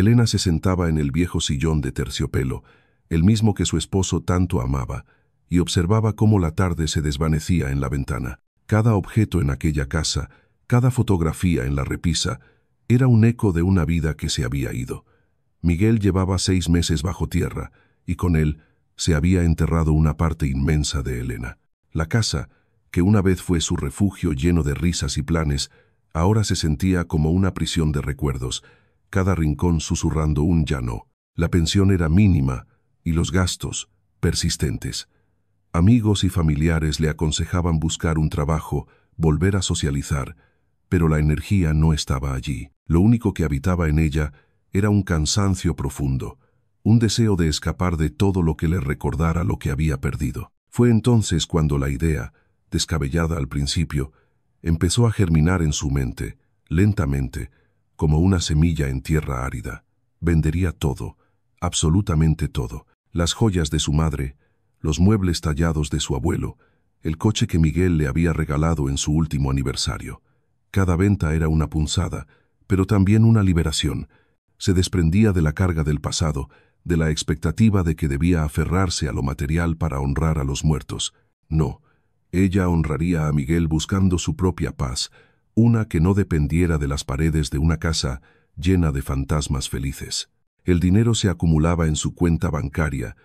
Elena se sentaba en el viejo sillón de terciopelo, el mismo que su esposo tanto amaba, y observaba cómo la tarde se desvanecía en la ventana. Cada objeto en aquella casa, cada fotografía en la repisa, era un eco de una vida que se había ido. Miguel llevaba 6 meses bajo tierra, y con él se había enterrado una parte inmensa de Elena. La casa, que una vez fue su refugio lleno de risas y planes, ahora se sentía como una prisión de recuerdos, cada rincón susurrando un ya no. La pensión era mínima y los gastos persistentes. Amigos y familiares le aconsejaban buscar un trabajo, volver a socializar, pero la energía no estaba allí. Lo único que habitaba en ella era un cansancio profundo, un deseo de escapar de todo lo que le recordara lo que había perdido. Fue entonces cuando la idea, descabellada al principio, empezó a germinar en su mente, lentamente, como una semilla en tierra árida. Vendería todo, absolutamente todo. Las joyas de su madre, los muebles tallados de su abuelo, el coche que Miguel le había regalado en su último aniversario. Cada venta era una punzada, pero también una liberación. Se desprendía de la carga del pasado, de la expectativa de que debía aferrarse a lo material para honrar a los muertos. No, ella honraría a Miguel buscando su propia paz, una que no dependiera de las paredes de una casa llena de fantasmas felices. El dinero se acumulaba en su cuenta bancaria,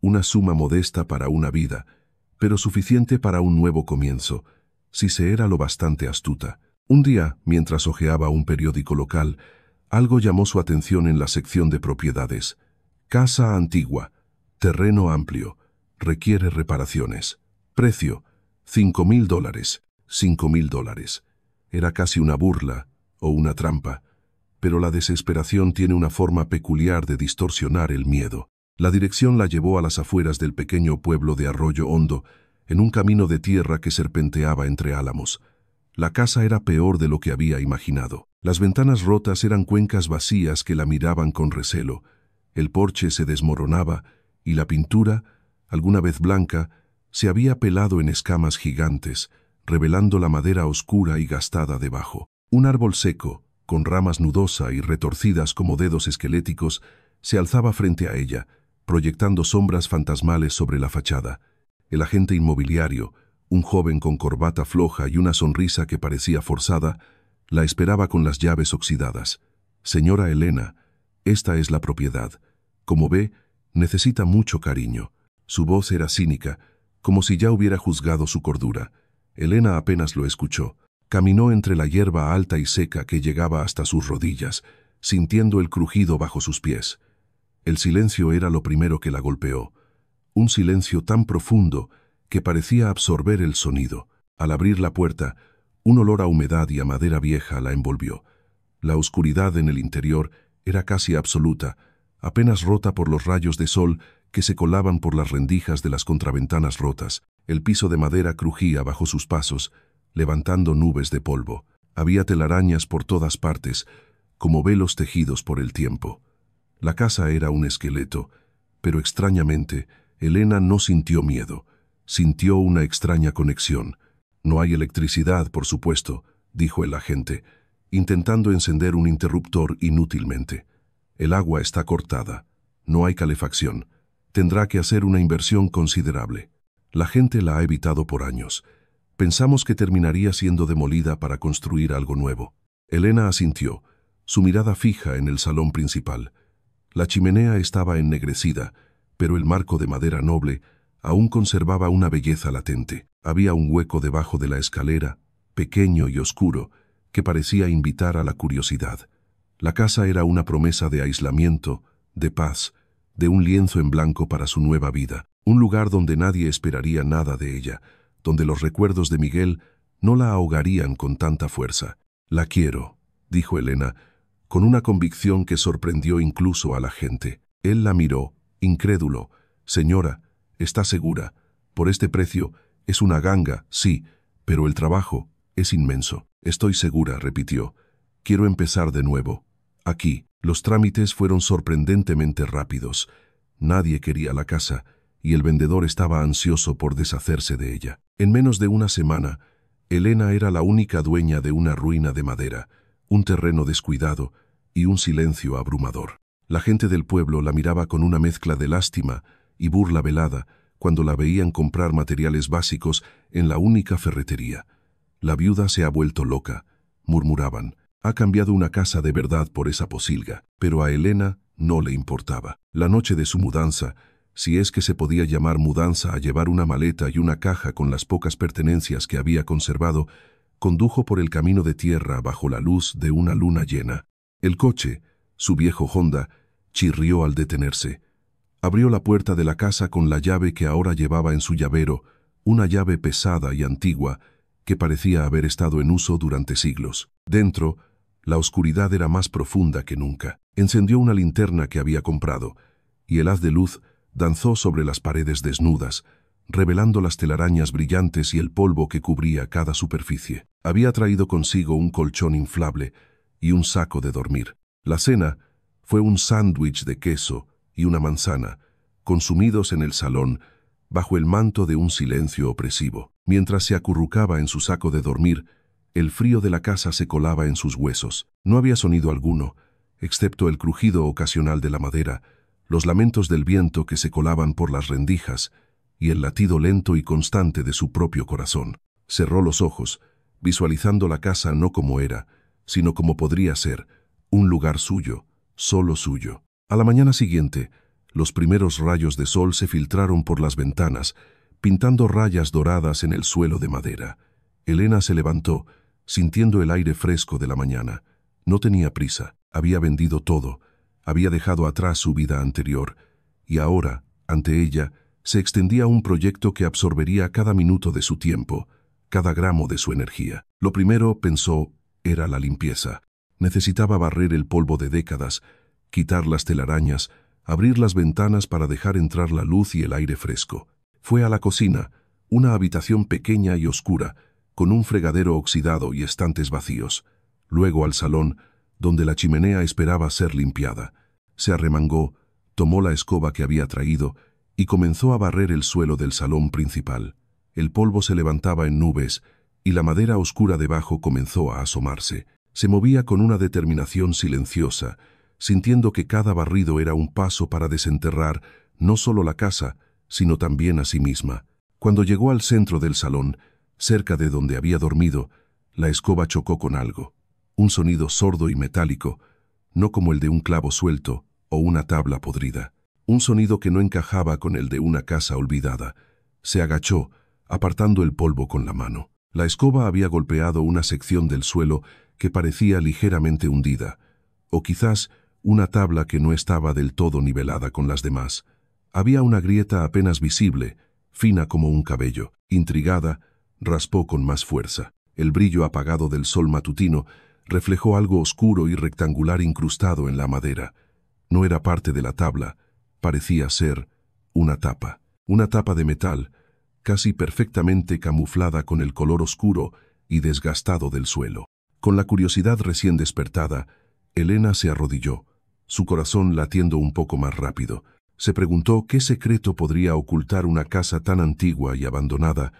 una suma modesta para una vida, pero suficiente para un nuevo comienzo, si se era lo bastante astuta. Un día, mientras hojeaba un periódico local, algo llamó su atención en la sección de propiedades. Casa antigua, terreno amplio, requiere reparaciones. Precio, $5,000. $5,000. Era casi una burla o una trampa, pero la desesperación tiene una forma peculiar de distorsionar el miedo. La dirección la llevó a las afueras del pequeño pueblo de Arroyo Hondo, en un camino de tierra que serpenteaba entre álamos. La casa era peor de lo que había imaginado. Las ventanas rotas eran cuencas vacías que la miraban con recelo. El porche se desmoronaba y la pintura, alguna vez blanca, se había pelado en escamas gigantes, revelando la madera oscura y gastada debajo. Un árbol seco, con ramas nudosa y retorcidas como dedos esqueléticos, se alzaba frente a ella, proyectando sombras fantasmales sobre la fachada. El agente inmobiliario, un joven con corbata floja y una sonrisa que parecía forzada, la esperaba con las llaves oxidadas. Señora Elena, esta es la propiedad. Como ve, necesita mucho cariño. Su voz era cínica, como si ya hubiera juzgado su cordura. Elena apenas lo escuchó. Caminó entre la hierba alta y seca que llegaba hasta sus rodillas, sintiendo el crujido bajo sus pies. El silencio era lo primero que la golpeó. Un silencio tan profundo que parecía absorber el sonido. Al abrir la puerta, un olor a humedad y a madera vieja la envolvió. La oscuridad en el interior era casi absoluta, apenas rota por los rayos de sol que se colaban por las rendijas de las contraventanas rotas. El piso de madera crujía bajo sus pasos, levantando nubes de polvo. Había telarañas por todas partes, como velos tejidos por el tiempo. La casa era un esqueleto, pero extrañamente, Elena no sintió miedo. Sintió una extraña conexión. No hay electricidad, por supuesto, dijo el agente, intentando encender un interruptor inútilmente. El agua está cortada. No hay calefacción. Tendrá que hacer una inversión considerable. La gente la ha evitado por años. Pensamos que terminaría siendo demolida para construir algo nuevo. Elena asintió, su mirada fija en el salón principal. La chimenea estaba ennegrecida, pero el marco de madera noble aún conservaba una belleza latente. Había un hueco debajo de la escalera, pequeño y oscuro, que parecía invitar a la curiosidad. La casa era una promesa de aislamiento, de paz, de un lienzo en blanco para su nueva vida, un lugar donde nadie esperaría nada de ella, donde los recuerdos de Miguel no la ahogarían con tanta fuerza. «La quiero», dijo Elena, con una convicción que sorprendió incluso a la gente. Él la miró, incrédulo. «Señora, ¿está segura? Por este precio es una ganga, sí, pero el trabajo es inmenso». «Estoy segura», repitió. «Quiero empezar de nuevo. Aquí». Los trámites fueron sorprendentemente rápidos. Nadie quería la casa, y el vendedor estaba ansioso por deshacerse de ella. En menos de una semana, Elena era la única dueña de una ruina de madera, un terreno descuidado y un silencio abrumador. La gente del pueblo la miraba con una mezcla de lástima y burla velada cuando la veían comprar materiales básicos en la única ferretería. La viuda se ha vuelto loca, murmuraban. Ha cambiado una casa de verdad por esa posilga, pero a Elena no le importaba. La noche de su mudanza, si es que se podía llamar mudanza a llevar una maleta y una caja con las pocas pertenencias que había conservado, condujo por el camino de tierra bajo la luz de una luna llena. El coche, su viejo Honda, chirrió al detenerse. Abrió la puerta de la casa con la llave que ahora llevaba en su llavero, una llave pesada y antigua que parecía haber estado en uso durante siglos. Dentro, la oscuridad era más profunda que nunca. Encendió una linterna que había comprado, y el haz de luz danzó sobre las paredes desnudas, revelando las telarañas brillantes y el polvo que cubría cada superficie. Había traído consigo un colchón inflable y un saco de dormir. La cena fue un sándwich de queso y una manzana, consumidos en el salón, bajo el manto de un silencio opresivo. Mientras se acurrucaba en su saco de dormir, el frío de la casa se colaba en sus huesos. No había sonido alguno, excepto el crujido ocasional de la madera, los lamentos del viento que se colaban por las rendijas y el latido lento y constante de su propio corazón. Cerró los ojos, visualizando la casa no como era, sino como podría ser, un lugar suyo, solo suyo. A la mañana siguiente, los primeros rayos de sol se filtraron por las ventanas, pintando rayas doradas en el suelo de madera. Elena se levantó, sintiendo el aire fresco de la mañana. No tenía prisa, había vendido todo, había dejado atrás su vida anterior, y ahora, ante ella, se extendía un proyecto que absorbería cada minuto de su tiempo, cada gramo de su energía. Lo primero, pensó, era la limpieza. Necesitaba barrer el polvo de décadas, quitar las telarañas, abrir las ventanas para dejar entrar la luz y el aire fresco. Fue a la cocina, una habitación pequeña y oscura, con un fregadero oxidado y estantes vacíos. Luego al salón, donde la chimenea esperaba ser limpiada. Se arremangó, tomó la escoba que había traído y comenzó a barrer el suelo del salón principal. El polvo se levantaba en nubes y la madera oscura debajo comenzó a asomarse. Se movía con una determinación silenciosa, sintiendo que cada barrido era un paso para desenterrar no solo la casa, sino también a sí misma. Cuando llegó al centro del salón, cerca de donde había dormido, la escoba chocó con algo. Un sonido sordo y metálico, no como el de un clavo suelto o una tabla podrida. Un sonido que no encajaba con el de una casa olvidada. Se agachó, apartando el polvo con la mano. La escoba había golpeado una sección del suelo que parecía ligeramente hundida, o quizás una tabla que no estaba del todo nivelada con las demás. Había una grieta apenas visible, fina como un cabello. Intrigada, raspó con más fuerza. El brillo apagado del sol matutino reflejó algo oscuro y rectangular incrustado en la madera. No era parte de la tabla, parecía ser una tapa de metal, casi perfectamente camuflada con el color oscuro y desgastado del suelo. Con la curiosidad recién despertada, Elena se arrodilló, su corazón latiendo un poco más rápido. Se preguntó qué secreto podría ocultar una casa tan antigua y abandonada,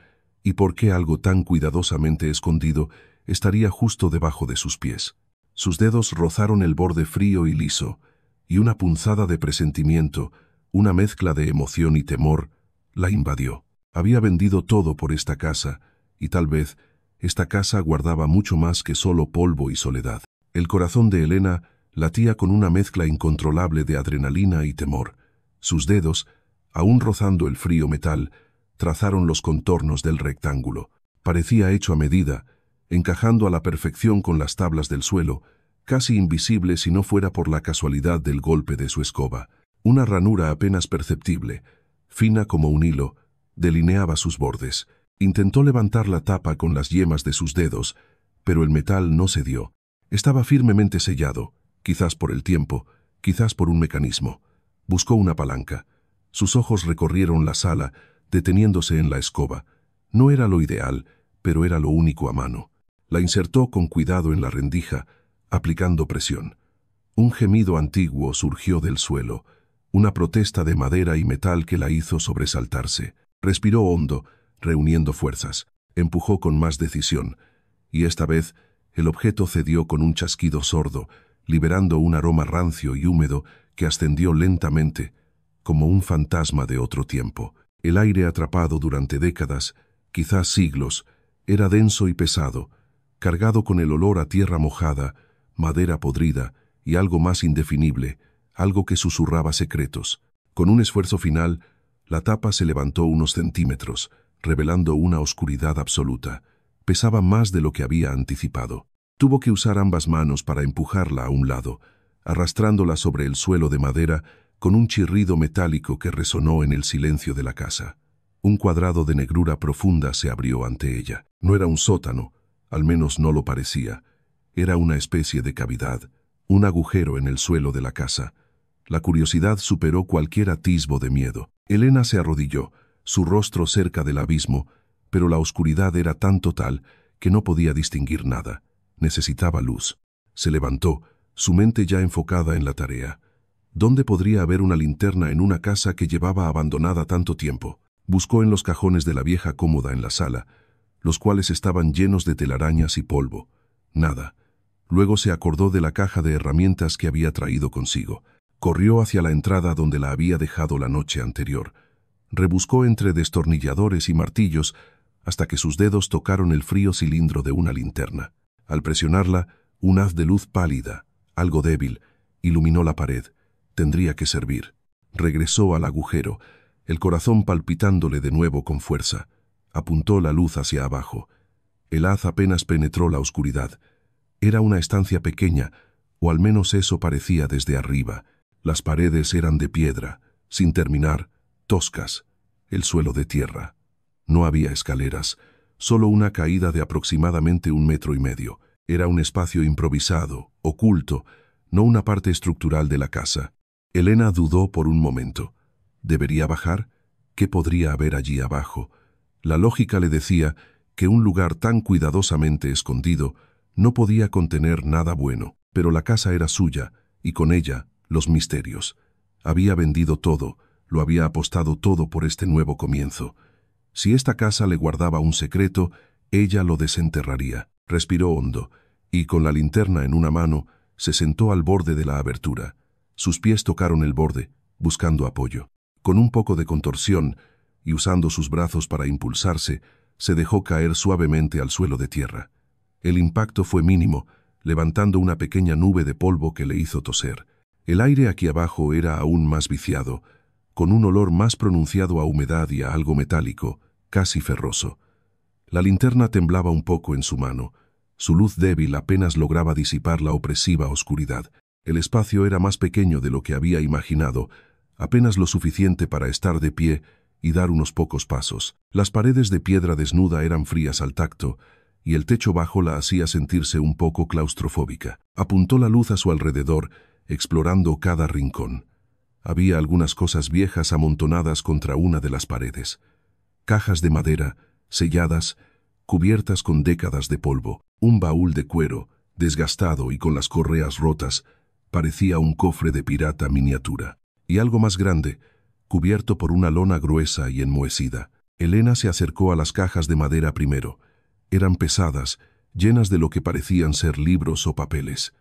y por qué algo tan cuidadosamente escondido estaría justo debajo de sus pies. Sus dedos rozaron el borde frío y liso, y una punzada de presentimiento, una mezcla de emoción y temor, la invadió. Había vendido todo por esta casa, y tal vez esta casa guardaba mucho más que solo polvo y soledad. El corazón de Elena latía con una mezcla incontrolable de adrenalina y temor. Sus dedos, aún rozando el frío metal, trazaron los contornos del rectángulo. Parecía hecho a medida, encajando a la perfección con las tablas del suelo, casi invisible si no fuera por la casualidad del golpe de su escoba. Una ranura apenas perceptible, fina como un hilo, delineaba sus bordes. Intentó levantar la tapa con las yemas de sus dedos, pero el metal no cedió. Estaba firmemente sellado, quizás por el tiempo, quizás por un mecanismo. Buscó una palanca. Sus ojos recorrieron la sala, deteniéndose en la escoba. No era lo ideal, pero era lo único a mano. La insertó con cuidado en la rendija, aplicando presión. Un gemido antiguo surgió del suelo, una protesta de madera y metal que la hizo sobresaltarse. Respiró hondo, reuniendo fuerzas. Empujó con más decisión, y esta vez el objeto cedió con un chasquido sordo, liberando un aroma rancio y húmedo que ascendió lentamente, como un fantasma de otro tiempo. El aire atrapado durante décadas, quizás siglos, era denso y pesado, cargado con el olor a tierra mojada, madera podrida y algo más indefinible, algo que susurraba secretos. Con un esfuerzo final, la tapa se levantó unos centímetros, revelando una oscuridad absoluta. Pesaba más de lo que había anticipado. Tuvo que usar ambas manos para empujarla a un lado, arrastrándola sobre el suelo de madera con un chirrido metálico que resonó en el silencio de la casa. Un cuadrado de negrura profunda se abrió ante ella. No era un sótano, al menos no lo parecía. Era una especie de cavidad, un agujero en el suelo de la casa. La curiosidad superó cualquier atisbo de miedo. Elena se arrodilló, su rostro cerca del abismo, pero la oscuridad era tan total que no podía distinguir nada. Necesitaba luz. Se levantó, su mente ya enfocada en la tarea. ¿Dónde podría haber una linterna en una casa que llevaba abandonada tanto tiempo? Buscó en los cajones de la vieja cómoda en la sala, los cuales estaban llenos de telarañas y polvo. Nada. Luego se acordó de la caja de herramientas que había traído consigo. Corrió hacia la entrada donde la había dejado la noche anterior. Rebuscó entre destornilladores y martillos hasta que sus dedos tocaron el frío cilindro de una linterna. Al presionarla, un haz de luz pálida, algo débil, iluminó la pared. Tendría que servir. Regresó al agujero, el corazón palpitándole de nuevo con fuerza. Apuntó la luz hacia abajo. El haz apenas penetró la oscuridad. Era una estancia pequeña, o al menos eso parecía desde arriba. Las paredes eran de piedra, sin terminar, toscas, el suelo de tierra. No había escaleras, solo una caída de aproximadamente 1,5 metros. Era un espacio improvisado, oculto, no una parte estructural de la casa. Elena dudó por un momento. ¿Debería bajar? ¿Qué podría haber allí abajo? La lógica le decía que un lugar tan cuidadosamente escondido no podía contener nada bueno, pero la casa era suya, y con ella, los misterios. Había vendido todo, lo había apostado todo por este nuevo comienzo. Si esta casa le guardaba un secreto, ella lo desenterraría. Respiró hondo, y con la linterna en una mano, se sentó al borde de la abertura. Sus pies tocaron el borde, buscando apoyo. Con un poco de contorsión, y usando sus brazos para impulsarse, se dejó caer suavemente al suelo de tierra. El impacto fue mínimo, levantando una pequeña nube de polvo que le hizo toser. El aire aquí abajo era aún más viciado, con un olor más pronunciado a humedad y a algo metálico, casi ferroso. La linterna temblaba un poco en su mano. Su luz débil apenas lograba disipar la opresiva oscuridad. El espacio era más pequeño de lo que había imaginado, apenas lo suficiente para estar de pie y dar unos pocos pasos. Las paredes de piedra desnuda eran frías al tacto, y el techo bajo la hacía sentirse un poco claustrofóbica. Apuntó la luz a su alrededor, explorando cada rincón. Había algunas cosas viejas amontonadas contra una de las paredes. Cajas de madera, selladas, cubiertas con décadas de polvo. Un baúl de cuero, desgastado y con las correas rotas, parecía un cofre de pirata miniatura. Y algo más grande, cubierto por una lona gruesa y enmohecida. Elena se acercó a las cajas de madera primero. Eran pesadas, llenas de lo que parecían ser libros o papeles.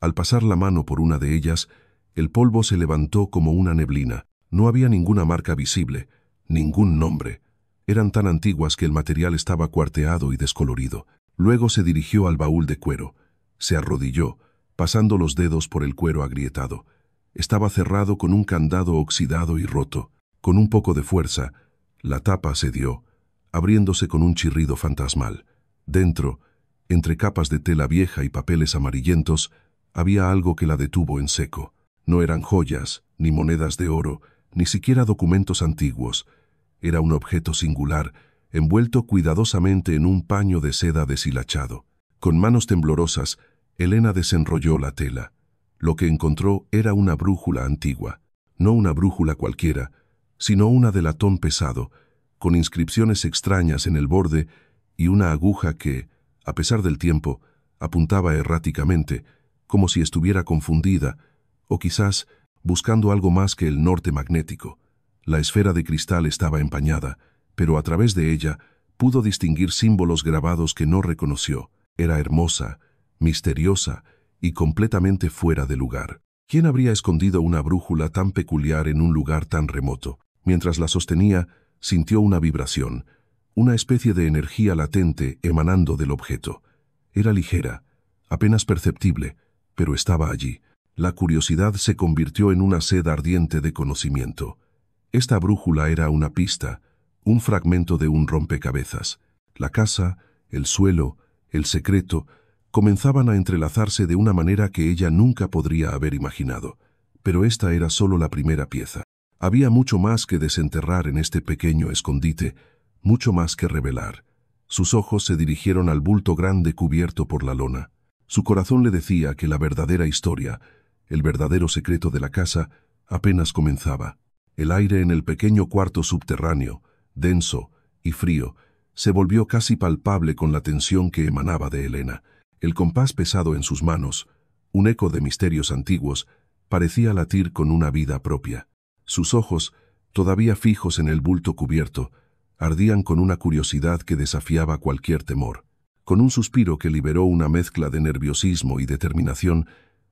Al pasar la mano por una de ellas, el polvo se levantó como una neblina. No había ninguna marca visible, ningún nombre. Eran tan antiguas que el material estaba cuarteado y descolorido. Luego se dirigió al baúl de cuero. Se arrodilló, pasando los dedos por el cuero agrietado. Estaba cerrado con un candado oxidado y roto. Con un poco de fuerza, la tapa cedió, abriéndose con un chirrido fantasmal. Dentro, entre capas de tela vieja y papeles amarillentos, había algo que la detuvo en seco. No eran joyas, ni monedas de oro, ni siquiera documentos antiguos. Era un objeto singular, envuelto cuidadosamente en un paño de seda deshilachado. Con manos temblorosas, Elena desenrolló la tela. Lo que encontró era una brújula antigua. No una brújula cualquiera, sino una de latón pesado, con inscripciones extrañas en el borde y una aguja que, a pesar del tiempo, apuntaba erráticamente, como si estuviera confundida, o quizás buscando algo más que el norte magnético. La esfera de cristal estaba empañada, pero a través de ella pudo distinguir símbolos grabados que no reconoció. Era hermosa, misteriosa y completamente fuera de lugar. ¿Quién habría escondido una brújula tan peculiar en un lugar tan remoto? Mientras la sostenía, sintió una vibración, una especie de energía latente emanando del objeto. Era ligera, apenas perceptible, pero estaba allí. La curiosidad se convirtió en una sed ardiente de conocimiento. Esta brújula era una pista, un fragmento de un rompecabezas. La casa, el suelo, el secreto, comenzaban a entrelazarse de una manera que ella nunca podría haber imaginado. Pero esta era solo la primera pieza. Había mucho más que desenterrar en este pequeño escondite, mucho más que revelar. Sus ojos se dirigieron al bulto grande cubierto por la lona. Su corazón le decía que la verdadera historia, el verdadero secreto de la casa, apenas comenzaba. El aire en el pequeño cuarto subterráneo, denso y frío, se volvió casi palpable con la tensión que emanaba de Elena. El compás pesado en sus manos, un eco de misterios antiguos, parecía latir con una vida propia. Sus ojos, todavía fijos en el bulto cubierto, ardían con una curiosidad que desafiaba cualquier temor. Con un suspiro que liberó una mezcla de nerviosismo y determinación,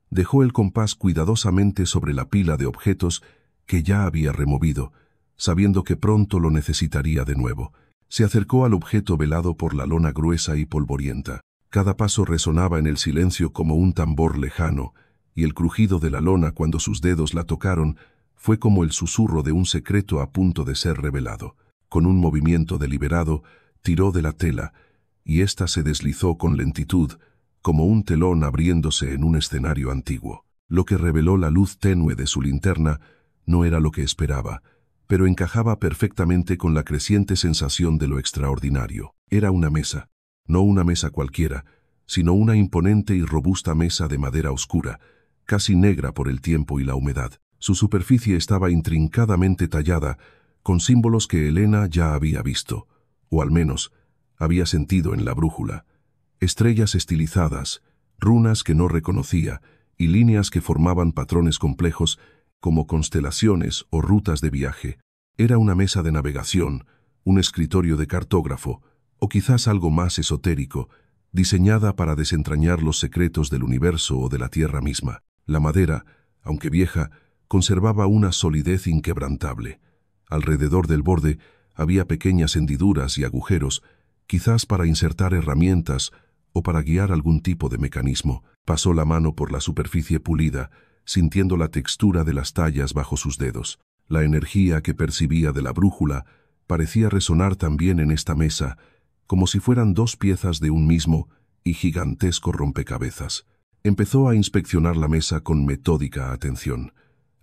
dejó el compás cuidadosamente sobre la pila de objetos que ya había removido, sabiendo que pronto lo necesitaría de nuevo. Se acercó al objeto velado por la lona gruesa y polvorienta. Cada paso resonaba en el silencio como un tambor lejano, y el crujido de la lona cuando sus dedos la tocaron fue como el susurro de un secreto a punto de ser revelado. Con un movimiento deliberado, tiró de la tela, y ésta se deslizó con lentitud, como un telón abriéndose en un escenario antiguo. Lo que reveló la luz tenue de su linterna no era lo que esperaba, pero encajaba perfectamente con la creciente sensación de lo extraordinario. Era una mesa, no una mesa cualquiera, sino una imponente y robusta mesa de madera oscura, casi negra por el tiempo y la humedad. Su superficie estaba intrincadamente tallada, con símbolos que Elena ya había visto, o al menos había sentido en la brújula. Estrellas estilizadas, runas que no reconocía y líneas que formaban patrones complejos como constelaciones o rutas de viaje. Era una mesa de navegación, un escritorio de cartógrafo, o quizás algo más esotérico, diseñada para desentrañar los secretos del universo o de la Tierra misma. La madera, aunque vieja, conservaba una solidez inquebrantable. Alrededor del borde había pequeñas hendiduras y agujeros, quizás para insertar herramientas o para guiar algún tipo de mecanismo. Pasó la mano por la superficie pulida, sintiendo la textura de las tallas bajo sus dedos. La energía que percibía de la brújula parecía resonar también en esta mesa, como si fueran dos piezas de un mismo y gigantesco rompecabezas. Empezó a inspeccionar la mesa con metódica atención.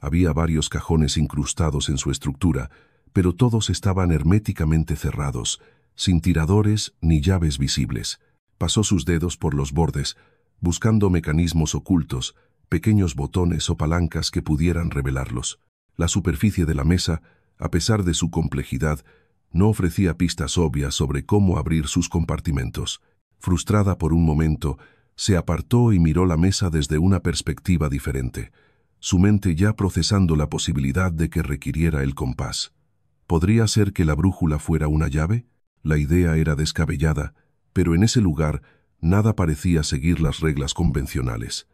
Había varios cajones incrustados en su estructura, pero todos estaban herméticamente cerrados, sin tiradores ni llaves visibles. Pasó sus dedos por los bordes, buscando mecanismos ocultos, pequeños botones o palancas que pudieran revelarlos. La superficie de la mesa, a pesar de su complejidad, no ofrecía pistas obvias sobre cómo abrir sus compartimentos. Frustrada por un momento, se apartó y miró la mesa desde una perspectiva diferente, su mente ya procesando la posibilidad de que requiriera el compás. ¿Podría ser que la brújula fuera una llave? La idea era descabellada, pero en ese lugar nada parecía seguir las reglas convencionales.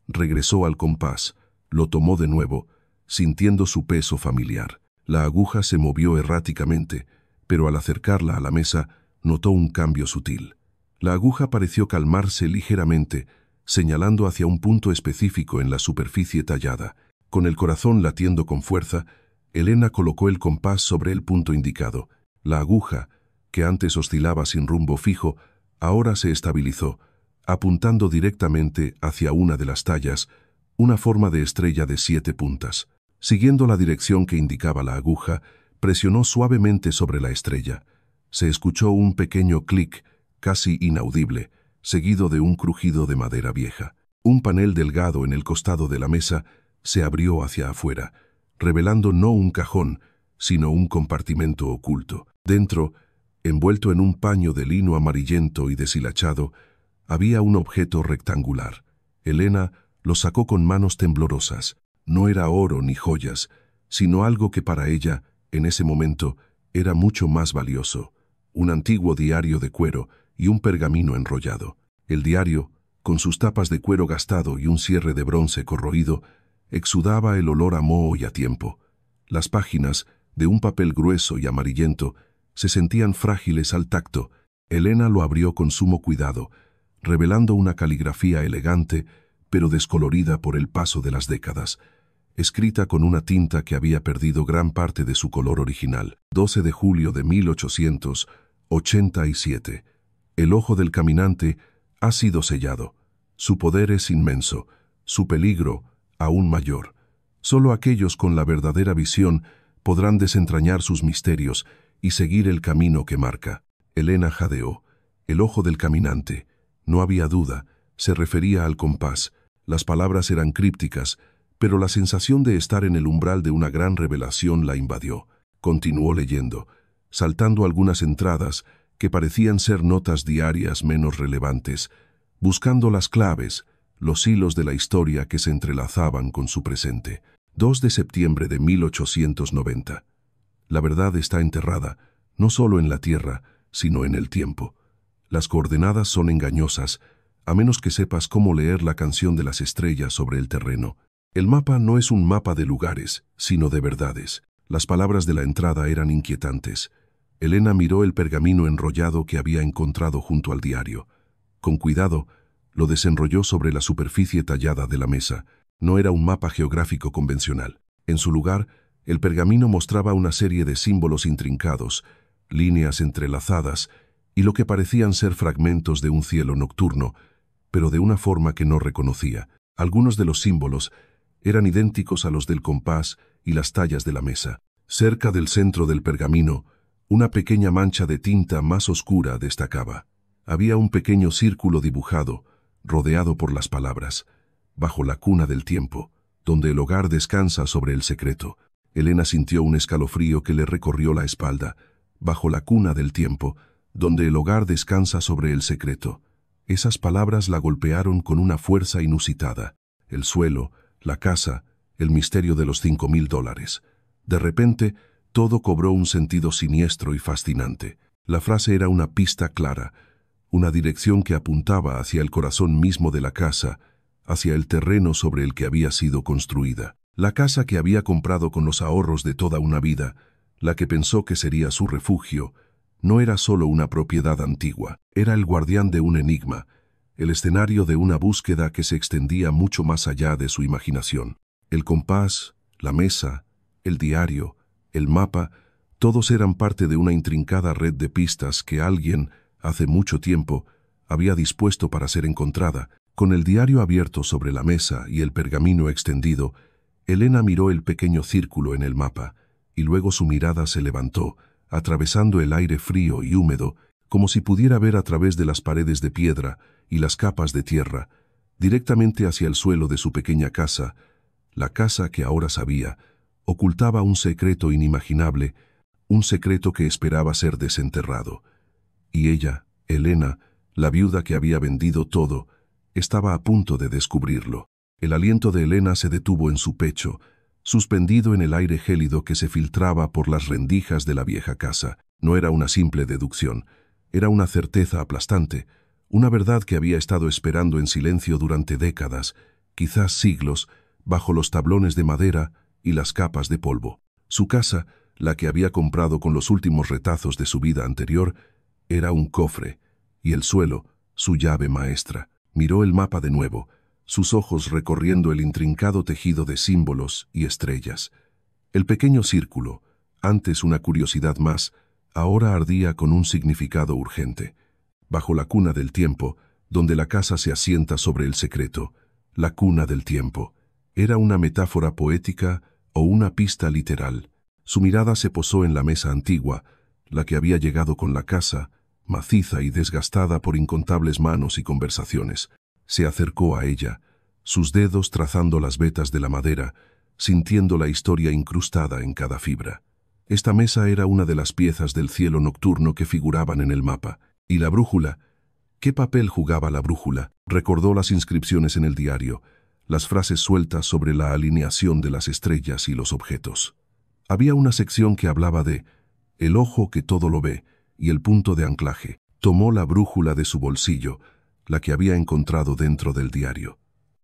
Regresó al compás, lo tomó de nuevo, sintiendo su peso familiar. La aguja se movió erráticamente, pero al acercarla a la mesa notó un cambio sutil. La aguja pareció calmarse ligeramente, señalando hacia un punto específico en la superficie tallada. Con el corazón latiendo con fuerza, Elena colocó el compás sobre el punto indicado. La aguja, que antes oscilaba sin rumbo fijo, ahora se estabilizó, apuntando directamente hacia una de las tallas, una forma de estrella de 7 puntas. Siguiendo la dirección que indicaba la aguja, presionó suavemente sobre la estrella. Se escuchó un pequeño clic, casi inaudible, seguido de un crujido de madera vieja. Un panel delgado en el costado de la mesa se abrió hacia afuera, revelando no un cajón, sino un compartimento oculto. Dentro, envuelto en un paño de lino amarillento y deshilachado, había un objeto rectangular. Elena lo sacó con manos temblorosas. No era oro ni joyas, sino algo que para ella, en ese momento, era mucho más valioso: un antiguo diario de cuero y un pergamino enrollado. El diario, con sus tapas de cuero gastado y un cierre de bronce corroído, Exudaba el olor a moho y a tiempo. Las páginas, de un papel grueso y amarillento, se sentían frágiles al tacto. Elena lo abrió con sumo cuidado, revelando una caligrafía elegante, pero descolorida por el paso de las décadas, escrita con una tinta que había perdido gran parte de su color original. 12 de julio de 1887. El ojo del caminante ha sido sellado. Su poder es inmenso, su peligro aún mayor. Solo aquellos con la verdadera visión podrán desentrañar sus misterios y seguir el camino que marca. Elena jadeó. El ojo del caminante. No había duda, se refería al compás. Las palabras eran crípticas, pero la sensación de estar en el umbral de una gran revelación la invadió. Continuó leyendo, saltando algunas entradas que parecían ser notas diarias menos relevantes, buscando las claves, los hilos de la historia que se entrelazaban con su presente. 2 de septiembre de 1890. La verdad está enterrada, no solo en la tierra, sino en el tiempo. Las coordenadas son engañosas, a menos que sepas cómo leer la canción de las estrellas sobre el terreno. El mapa no es un mapa de lugares, sino de verdades. Las palabras de la entrada eran inquietantes. Elena miró el pergamino enrollado que había encontrado junto al diario. Con cuidado, lo desenrolló sobre la superficie tallada de la mesa. No era un mapa geográfico convencional. En su lugar, el pergamino mostraba una serie de símbolos intrincados, líneas entrelazadas y lo que parecían ser fragmentos de un cielo nocturno, pero de una forma que no reconocía. Algunos de los símbolos eran idénticos a los del compás y las tallas de la mesa. Cerca del centro del pergamino, una pequeña mancha de tinta más oscura destacaba. Había un pequeño círculo dibujado, rodeado por las palabras, bajo la cuna del tiempo, donde el hogar descansa sobre el secreto. Elena sintió un escalofrío que le recorrió la espalda, bajo la cuna del tiempo, donde el hogar descansa sobre el secreto. Esas palabras la golpearon con una fuerza inusitada. El suelo, la casa, el misterio de los $5,000. De repente, todo cobró un sentido siniestro y fascinante. La frase era una pista clara, una dirección que apuntaba hacia el corazón mismo de la casa, hacia el terreno sobre el que había sido construida. La casa que había comprado con los ahorros de toda una vida, la que pensó que sería su refugio, no era solo una propiedad antigua, era el guardián de un enigma, el escenario de una búsqueda que se extendía mucho más allá de su imaginación. El compás, la mesa, el diario, el mapa, todos eran parte de una intrincada red de pistas que alguien, hace mucho tiempo, había dispuesto para ser encontrada. Con el diario abierto sobre la mesa y el pergamino extendido, Elena miró el pequeño círculo en el mapa, y luego su mirada se levantó, atravesando el aire frío y húmedo, como si pudiera ver a través de las paredes de piedra y las capas de tierra, directamente hacia el suelo de su pequeña casa. La casa que ahora sabía, ocultaba un secreto inimaginable, un secreto que esperaba ser desenterrado. Y ella, Elena, la viuda que había vendido todo, estaba a punto de descubrirlo. El aliento de Elena se detuvo en su pecho, suspendido en el aire gélido que se filtraba por las rendijas de la vieja casa. No era una simple deducción, era una certeza aplastante, una verdad que había estado esperando en silencio durante décadas, quizás siglos, bajo los tablones de madera y las capas de polvo. Su casa, la que había comprado con los últimos retazos de su vida anterior, era un cofre, y el suelo, su llave maestra. Miró el mapa de nuevo, sus ojos recorriendo el intrincado tejido de símbolos y estrellas. El pequeño círculo, antes una curiosidad más, ahora ardía con un significado urgente. Bajo la cuna del tiempo, donde la casa se asienta sobre el secreto, la cuna del tiempo. ¿Era una metáfora poética o una pista literal? Su mirada se posó en la mesa antigua, la que había llegado con la casa, maciza y desgastada por incontables manos y conversaciones. Se acercó a ella, sus dedos trazando las vetas de la madera, sintiendo la historia incrustada en cada fibra. Esta mesa era una de las piezas del cielo nocturno que figuraban en el mapa. ¿Y la brújula? ¿Qué papel jugaba la brújula? Recordó las inscripciones en el diario, las frases sueltas sobre la alineación de las estrellas y los objetos. Había una sección que hablaba de el ojo que todo lo ve y el punto de anclaje. Tomó la brújula de su bolsillo, la que había encontrado dentro del diario.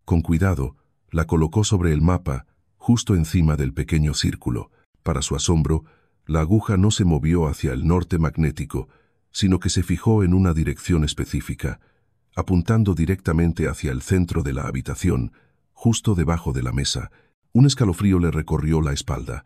Con cuidado, La colocó sobre el mapa, justo encima del pequeño círculo. Para su asombro, la aguja no se movió hacia el norte magnético, sino que se fijó en una dirección específica, apuntando directamente hacia el centro de la habitación, justo debajo de la mesa. Un escalofrío le recorrió la espalda.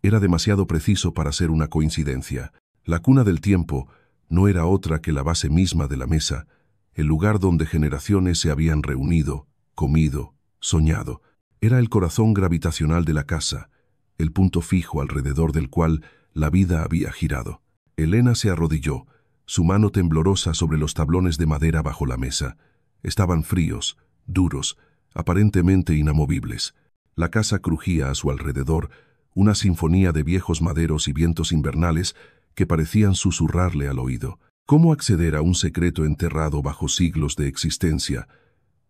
Era demasiado preciso para ser una coincidencia. La cuna del tiempo no era otra que la base misma de la mesa, el lugar donde generaciones se habían reunido, comido, soñado. Era el corazón gravitacional de la casa, el punto fijo alrededor del cual la vida había girado. Elena se arrodilló, su mano temblorosa sobre los tablones de madera bajo la mesa. Estaban fríos, duros, aparentemente inamovibles. La casa crujía a su alrededor, una sinfonía de viejos maderos y vientos invernales que parecían susurrarle al oído. ¿Cómo acceder a un secreto enterrado bajo siglos de existencia?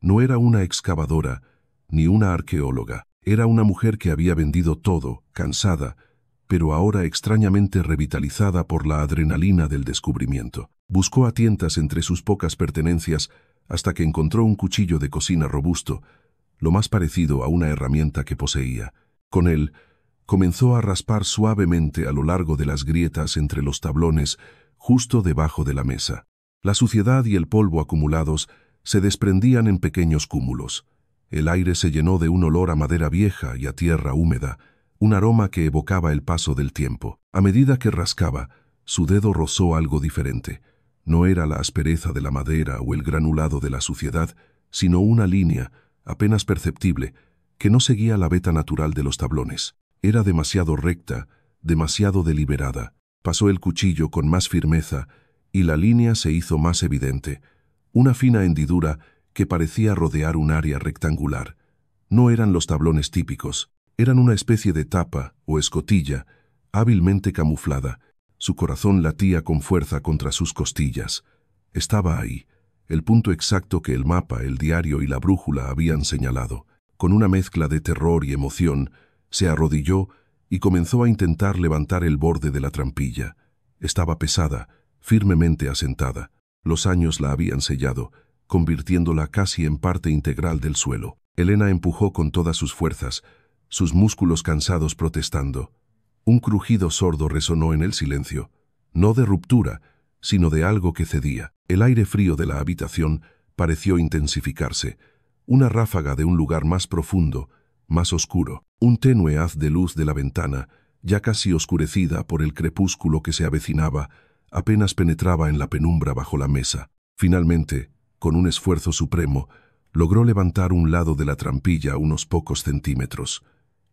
No era una excavadora, ni una arqueóloga. Era una mujer que había vendido todo, cansada, pero ahora extrañamente revitalizada por la adrenalina del descubrimiento. Buscó a tientas entre sus pocas pertenencias hasta que encontró un cuchillo de cocina robusto, lo más parecido a una herramienta que poseía. Con él, comenzó a raspar suavemente a lo largo de las grietas entre los tablones, justo debajo de la mesa. La suciedad y el polvo acumulados se desprendían en pequeños cúmulos. El aire se llenó de un olor a madera vieja y a tierra húmeda, un aroma que evocaba el paso del tiempo. A medida que rascaba, su dedo rozó algo diferente. No era la aspereza de la madera o el granulado de la suciedad, sino una línea, apenas perceptible, que no seguía la veta natural de los tablones. Era demasiado recta, demasiado deliberada. Pasó el cuchillo con más firmeza y la línea se hizo más evidente. Una fina hendidura que parecía rodear un área rectangular. No eran los tablones típicos, eran una especie de tapa o escotilla, hábilmente camuflada. Su corazón latía con fuerza contra sus costillas. Estaba ahí, el punto exacto que el mapa, el diario y la brújula habían señalado. Con una mezcla de terror y emoción, se arrodilló y comenzó a intentar levantar el borde de la trampilla. Estaba pesada, firmemente asentada. Los años la habían sellado, convirtiéndola casi en parte integral del suelo. Elena empujó con todas sus fuerzas, sus músculos cansados protestando. Un crujido sordo resonó en el silencio, no de ruptura, sino de algo que cedía. El aire frío de la habitación pareció intensificarse, una ráfaga de un lugar más profundo, más oscuro. Un tenue haz de luz de la ventana, ya casi oscurecida por el crepúsculo que se avecinaba, apenas penetraba en la penumbra bajo la mesa. Finalmente, con un esfuerzo supremo, logró levantar un lado de la trampilla unos pocos centímetros.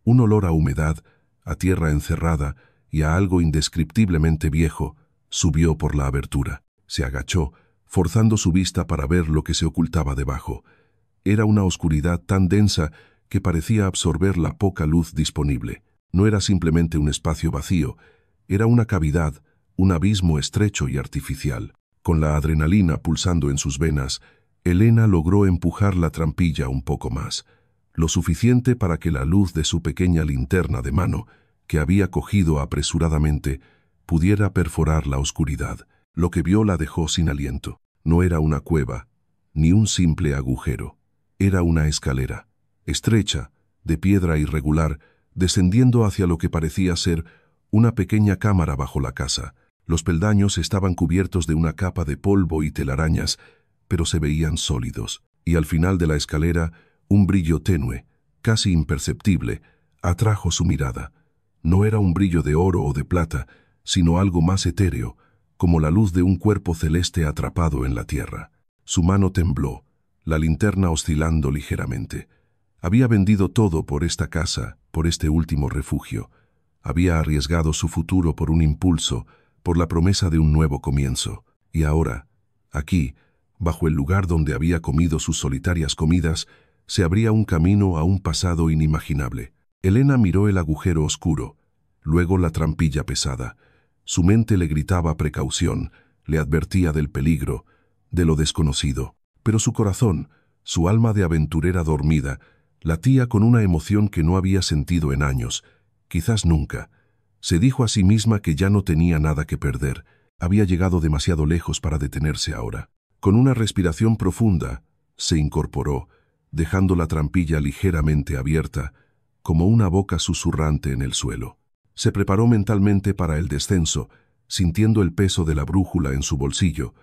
Un olor a humedad, a tierra encerrada y a algo indescriptiblemente viejo subió por la abertura. Se agachó, forzando su vista para ver lo que se ocultaba debajo. Era una oscuridad tan densa que parecía absorber la poca luz disponible. No era simplemente un espacio vacío, era una cavidad, un abismo estrecho y artificial. Con la adrenalina pulsando en sus venas, Elena logró empujar la trampilla un poco más, lo suficiente para que la luz de su pequeña linterna de mano, que había cogido apresuradamente, pudiera perforar la oscuridad. Lo que vio la dejó sin aliento. No era una cueva, ni un simple agujero. Era una escalera, estrecha, de piedra irregular, descendiendo hacia lo que parecía ser una pequeña cámara bajo la casa. Los peldaños estaban cubiertos de una capa de polvo y telarañas, pero se veían sólidos. Y al final de la escalera, un brillo tenue, casi imperceptible, atrajo su mirada. No era un brillo de oro o de plata, sino algo más etéreo, como la luz de un cuerpo celeste atrapado en la tierra. Su mano tembló, la linterna oscilando ligeramente. Había vendido todo por esta casa, por este último refugio. Había arriesgado su futuro por un impulso, por la promesa de un nuevo comienzo. Y ahora, aquí, bajo el lugar donde había comido sus solitarias comidas, se abría un camino a un pasado inimaginable. Elena miró el agujero oscuro, luego la trampilla pesada. Su mente le gritaba precaución, le advertía del peligro, de lo desconocido. Pero su corazón, su alma de aventurera dormida, latía con una emoción que no había sentido en años, quizás nunca. Se dijo a sí misma que ya no tenía nada que perder, había llegado demasiado lejos para detenerse ahora. Con una respiración profunda, se incorporó, dejando la trampilla ligeramente abierta, como una boca susurrante en el suelo. Se preparó mentalmente para el descenso, sintiendo el peso de la brújula en su bolsillo,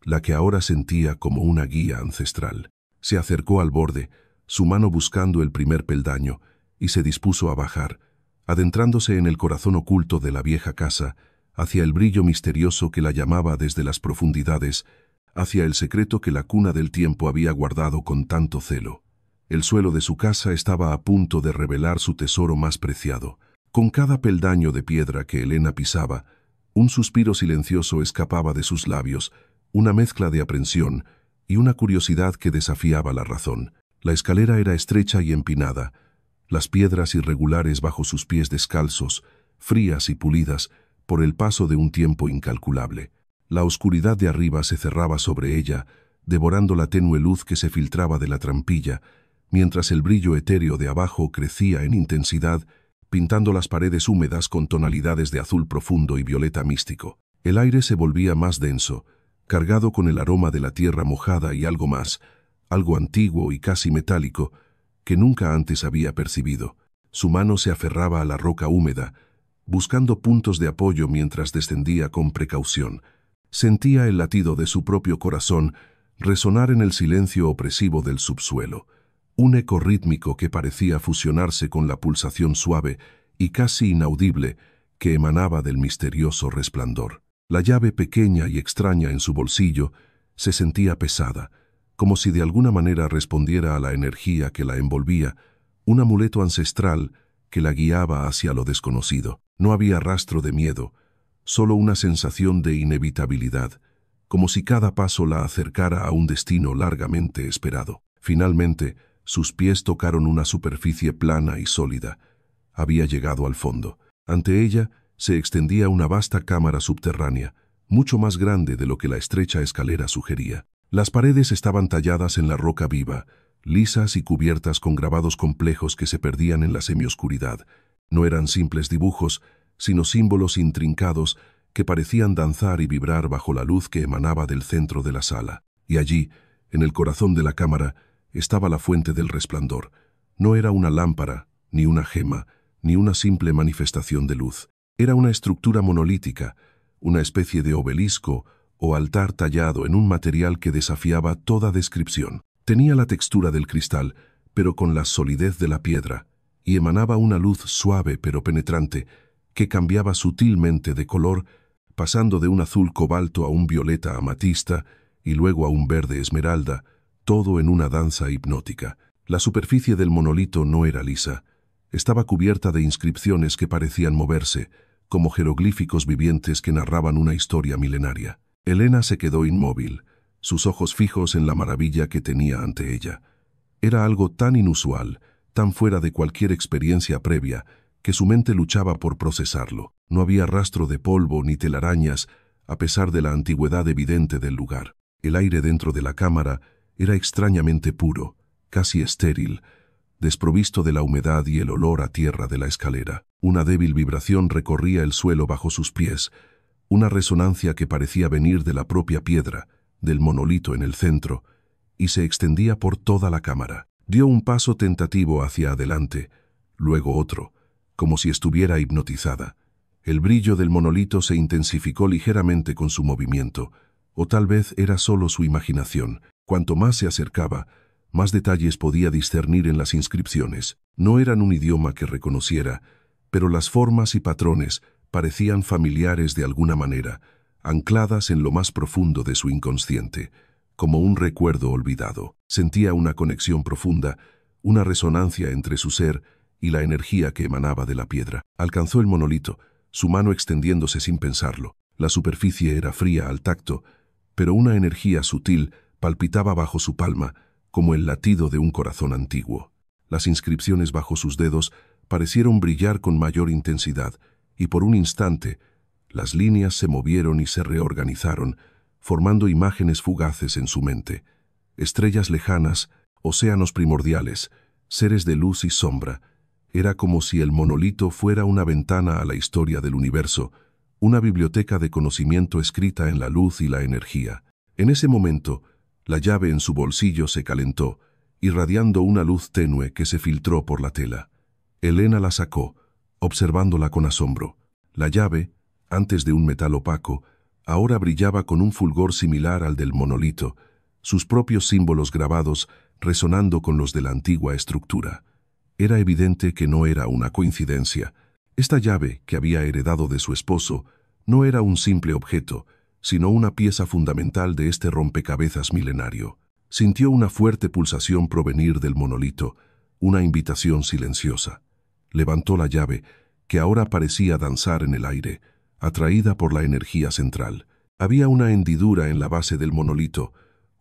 la que ahora sentía como una guía ancestral. Se acercó al borde, su mano buscando el primer peldaño, y se dispuso a bajar, adentrándose en el corazón oculto de la vieja casa, hacia el brillo misterioso que la llamaba desde las profundidades, hacia el secreto que la cuna del tiempo había guardado con tanto celo. El suelo de su casa estaba a punto de revelar su tesoro más preciado. Con cada peldaño de piedra que Elena pisaba, un suspiro silencioso escapaba de sus labios, una mezcla de aprensión y una curiosidad que desafiaba la razón. La escalera era estrecha y empinada, las piedras irregulares bajo sus pies descalzos, frías y pulidas por el paso de un tiempo incalculable. La oscuridad de arriba se cerraba sobre ella, devorando la tenue luz que se filtraba de la trampilla, mientras el brillo etéreo de abajo crecía en intensidad, pintando las paredes húmedas con tonalidades de azul profundo y violeta místico. El aire se volvía más denso, cargado con el aroma de la tierra mojada y algo más, algo antiguo y casi metálico, que nunca antes había percibido. Su mano se aferraba a la roca húmeda, buscando puntos de apoyo mientras descendía con precaución. Sentía el latido de su propio corazón resonar en el silencio opresivo del subsuelo, un eco rítmico que parecía fusionarse con la pulsación suave y casi inaudible que emanaba del misterioso resplandor. La llave pequeña y extraña en su bolsillo se sentía pesada, como si de alguna manera respondiera a la energía que la envolvía, un amuleto ancestral que la guiaba hacia lo desconocido. No había rastro de miedo, solo una sensación de inevitabilidad, como si cada paso la acercara a un destino largamente esperado. Finalmente, sus pies tocaron una superficie plana y sólida. Había llegado al fondo. Ante ella se extendía una vasta cámara subterránea, mucho más grande de lo que la estrecha escalera sugería. Las paredes estaban talladas en la roca viva, lisas y cubiertas con grabados complejos que se perdían en la semioscuridad. No eran simples dibujos, sino símbolos intrincados que parecían danzar y vibrar bajo la luz que emanaba del centro de la sala. Y allí, en el corazón de la cámara, estaba la fuente del resplandor. No era una lámpara, ni una gema, ni una simple manifestación de luz. Era una estructura monolítica, una especie de obelisco o altar tallado en un material que desafiaba toda descripción. Tenía la textura del cristal, pero con la solidez de la piedra, y emanaba una luz suave pero penetrante, que cambiaba sutilmente de color, pasando de un azul cobalto a un violeta amatista y luego a un verde esmeralda, todo en una danza hipnótica. La superficie del monolito no era lisa. Estaba cubierta de inscripciones que parecían moverse, como jeroglíficos vivientes que narraban una historia milenaria. Elena se quedó inmóvil, sus ojos fijos en la maravilla que tenía ante ella. Era algo tan inusual, tan fuera de cualquier experiencia previa, que su mente luchaba por procesarlo. No había rastro de polvo ni telarañas, a pesar de la antigüedad evidente del lugar. El aire dentro de la cámara era extrañamente puro, casi estéril, desprovisto de la humedad y el olor a tierra de la escalera. Una débil vibración recorría el suelo bajo sus pies, una resonancia que parecía venir de la propia piedra, del monolito en el centro, y se extendía por toda la cámara. Dio un paso tentativo hacia adelante, luego otro, como si estuviera hipnotizada. El brillo del monolito se intensificó ligeramente con su movimiento, o tal vez era solo su imaginación. Cuanto más se acercaba, más detalles podía discernir en las inscripciones. No eran un idioma que reconociera, pero las formas y patrones parecían familiares de alguna manera, ancladas en lo más profundo de su inconsciente, como un recuerdo olvidado. Sentía una conexión profunda, una resonancia entre su ser y la energía que emanaba de la piedra. Alcanzó el monolito, su mano extendiéndose sin pensarlo. La superficie era fría al tacto, pero una energía sutil palpitaba bajo su palma, como el latido de un corazón antiguo. Las inscripciones bajo sus dedos parecieron brillar con mayor intensidad, y por un instante, las líneas se movieron y se reorganizaron, formando imágenes fugaces en su mente. Estrellas lejanas, océanos primordiales, seres de luz y sombra. Era como si el monolito fuera una ventana a la historia del universo, una biblioteca de conocimiento escrita en la luz y la energía. En ese momento, la llave en su bolsillo se calentó, irradiando una luz tenue que se filtró por la tela. Elena la sacó, observándola con asombro. La llave, antes de un metal opaco, ahora brillaba con un fulgor similar al del monolito, sus propios símbolos grabados resonando con los de la antigua estructura. Era evidente que no era una coincidencia. Esta llave, que había heredado de su esposo, no era un simple objeto, sino una pieza fundamental de este rompecabezas milenario. Sintió una fuerte pulsación provenir del monolito, una invitación silenciosa. Levantó la llave, que ahora parecía danzar en el aire, atraída por la energía central. Había una hendidura en la base del monolito,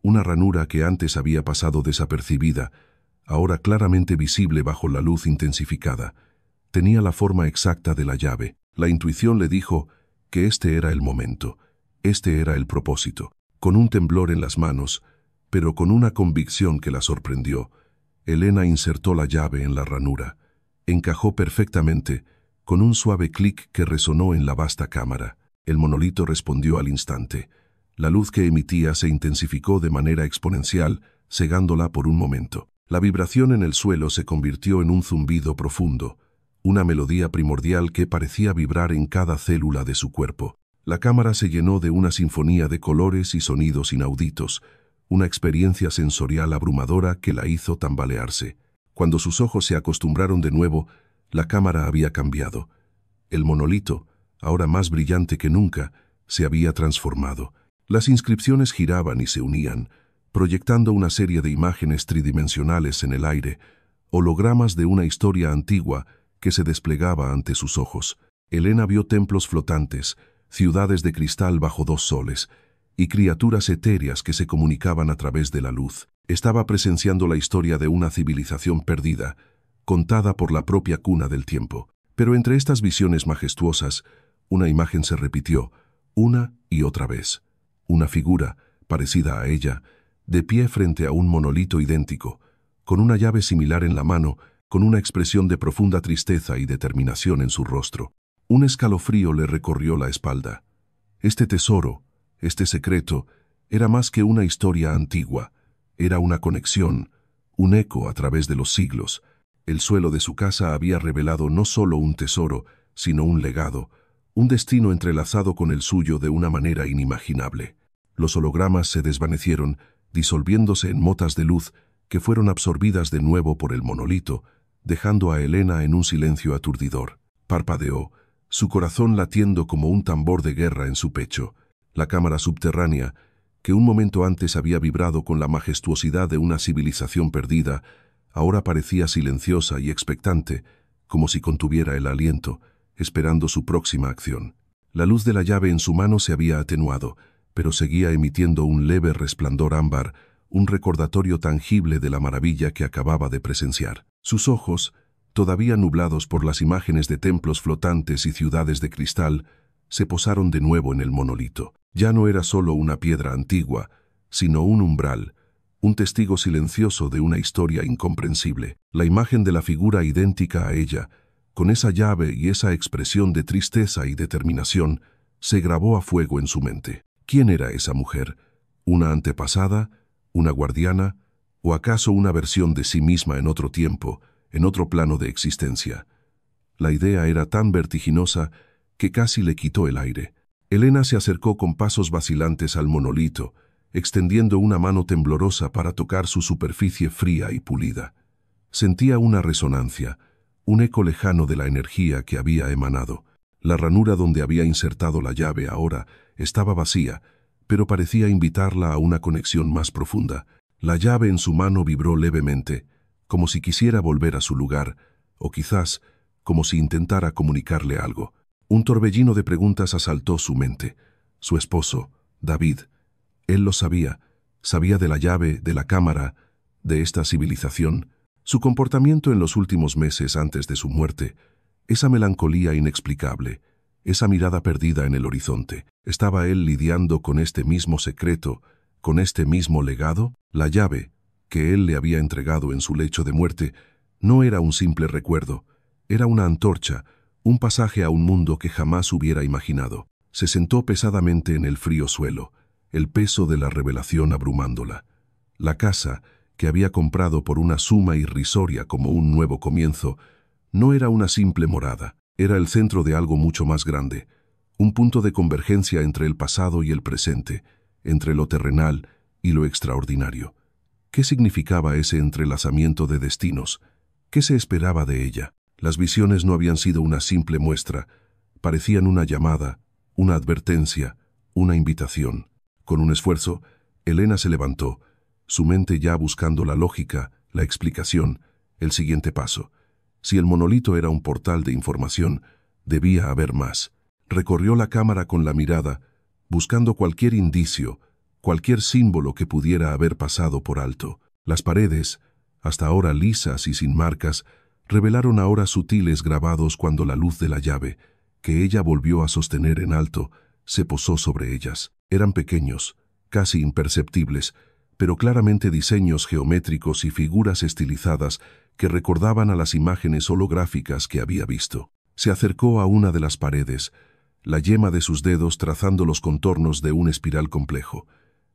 una ranura que antes había pasado desapercibida, ahora claramente visible bajo la luz intensificada. Tenía la forma exacta de la llave. La intuición le dijo que este era el momento, este era el propósito. Con un temblor en las manos, pero con una convicción que la sorprendió, Elena insertó la llave en la ranura. Encajó perfectamente, con un suave clic que resonó en la vasta cámara. El monolito respondió al instante. La luz que emitía se intensificó de manera exponencial, cegándola por un momento. La vibración en el suelo se convirtió en un zumbido profundo, una melodía primordial que parecía vibrar en cada célula de su cuerpo. La cámara se llenó de una sinfonía de colores y sonidos inauditos, una experiencia sensorial abrumadora que la hizo tambalearse. Cuando sus ojos se acostumbraron de nuevo, la cámara había cambiado. El monolito, ahora más brillante que nunca, se había transformado. Las inscripciones giraban y se unían, proyectando una serie de imágenes tridimensionales en el aire, hologramas de una historia antigua que se desplegaba ante sus ojos. Elena vio templos flotantes, ciudades de cristal bajo dos soles, y criaturas etéreas que se comunicaban a través de la luz. Estaba presenciando la historia de una civilización perdida, contada por la propia cuna del tiempo. Pero entre estas visiones majestuosas, una imagen se repitió, una y otra vez. Una figura, parecida a ella, de pie frente a un monolito idéntico, con una llave similar en la mano, con una expresión de profunda tristeza y determinación en su rostro. Un escalofrío le recorrió la espalda. Este tesoro, este secreto, era más que una historia antigua. Era una conexión, un eco a través de los siglos. El suelo de su casa había revelado no solo un tesoro, sino un legado, un destino entrelazado con el suyo de una manera inimaginable. Los hologramas se desvanecieron, disolviéndose en motas de luz que fueron absorbidas de nuevo por el monolito, dejando a Elena en un silencio aturdidor. Parpadeó, su corazón latiendo como un tambor de guerra en su pecho. La cámara subterránea, que un momento antes había vibrado con la majestuosidad de una civilización perdida, ahora parecía silenciosa y expectante, como si contuviera el aliento, esperando su próxima acción. La luz de la llave en su mano se había atenuado, pero seguía emitiendo un leve resplandor ámbar, un recordatorio tangible de la maravilla que acababa de presenciar. Sus ojos, todavía nublados por las imágenes de templos flotantes y ciudades de cristal, se posaron de nuevo en el monolito. Ya no era solo una piedra antigua, sino un umbral, un testigo silencioso de una historia incomprensible. La imagen de la figura idéntica a ella, con esa llave y esa expresión de tristeza y determinación, se grabó a fuego en su mente. ¿Quién era esa mujer? ¿Una antepasada? ¿Una guardiana? ¿O acaso una versión de sí misma en otro tiempo, en otro plano de existencia? La idea era tan vertiginosa que casi le quitó el aire. Elena se acercó con pasos vacilantes al monolito, extendiendo una mano temblorosa para tocar su superficie fría y pulida. Sentía una resonancia, un eco lejano de la energía que había emanado. La ranura donde había insertado la llave ahora estaba vacía, pero parecía invitarla a una conexión más profunda. La llave en su mano vibró levemente, como si quisiera volver a su lugar, o quizás como si intentara comunicarle algo. Un torbellino de preguntas asaltó su mente. Su esposo, David. Él lo sabía. Sabía de la llave, de la cámara, de esta civilización. Su comportamiento en los últimos meses antes de su muerte, esa melancolía inexplicable, esa mirada perdida en el horizonte. ¿Estaba él lidiando con este mismo secreto, con este mismo legado? La llave, que él le había entregado en su lecho de muerte, no era un simple recuerdo. Era una antorcha, un pasaje a un mundo que jamás hubiera imaginado. Se sentó pesadamente en el frío suelo, el peso de la revelación abrumándola. La casa, que había comprado por una suma irrisoria como un nuevo comienzo, no era una simple morada, era el centro de algo mucho más grande, un punto de convergencia entre el pasado y el presente, entre lo terrenal y lo extraordinario. ¿Qué significaba ese entrelazamiento de destinos? ¿Qué se esperaba de ella? Las visiones no habían sido una simple muestra, parecían una llamada, una advertencia, una invitación. Con un esfuerzo, Elena se levantó, su mente ya buscando la lógica, la explicación, el siguiente paso. Si el monolito era un portal de información, debía haber más. Recorrió la cámara con la mirada, buscando cualquier indicio, cualquier símbolo que pudiera haber pasado por alto. Las paredes, hasta ahora lisas y sin marcas, revelaron ahora sutiles grabados cuando la luz de la llave, que ella volvió a sostener en alto, se posó sobre ellas. Eran pequeños, casi imperceptibles, pero claramente diseños geométricos y figuras estilizadas que recordaban a las imágenes holográficas que había visto. Se acercó a una de las paredes, la yema de sus dedos trazando los contornos de un espiral complejo.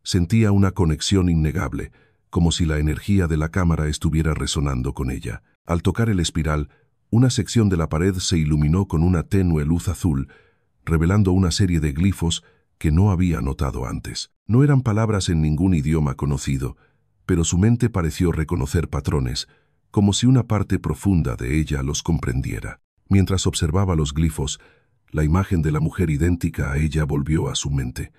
Sentía una conexión innegable, como si la energía de la cámara estuviera resonando con ella. Al tocar el espiral, una sección de la pared se iluminó con una tenue luz azul, revelando una serie de glifos que no había notado antes. No eran palabras en ningún idioma conocido, pero su mente pareció reconocer patrones, como si una parte profunda de ella los comprendiera. Mientras observaba los glifos, la imagen de la mujer idéntica a ella volvió a su mente.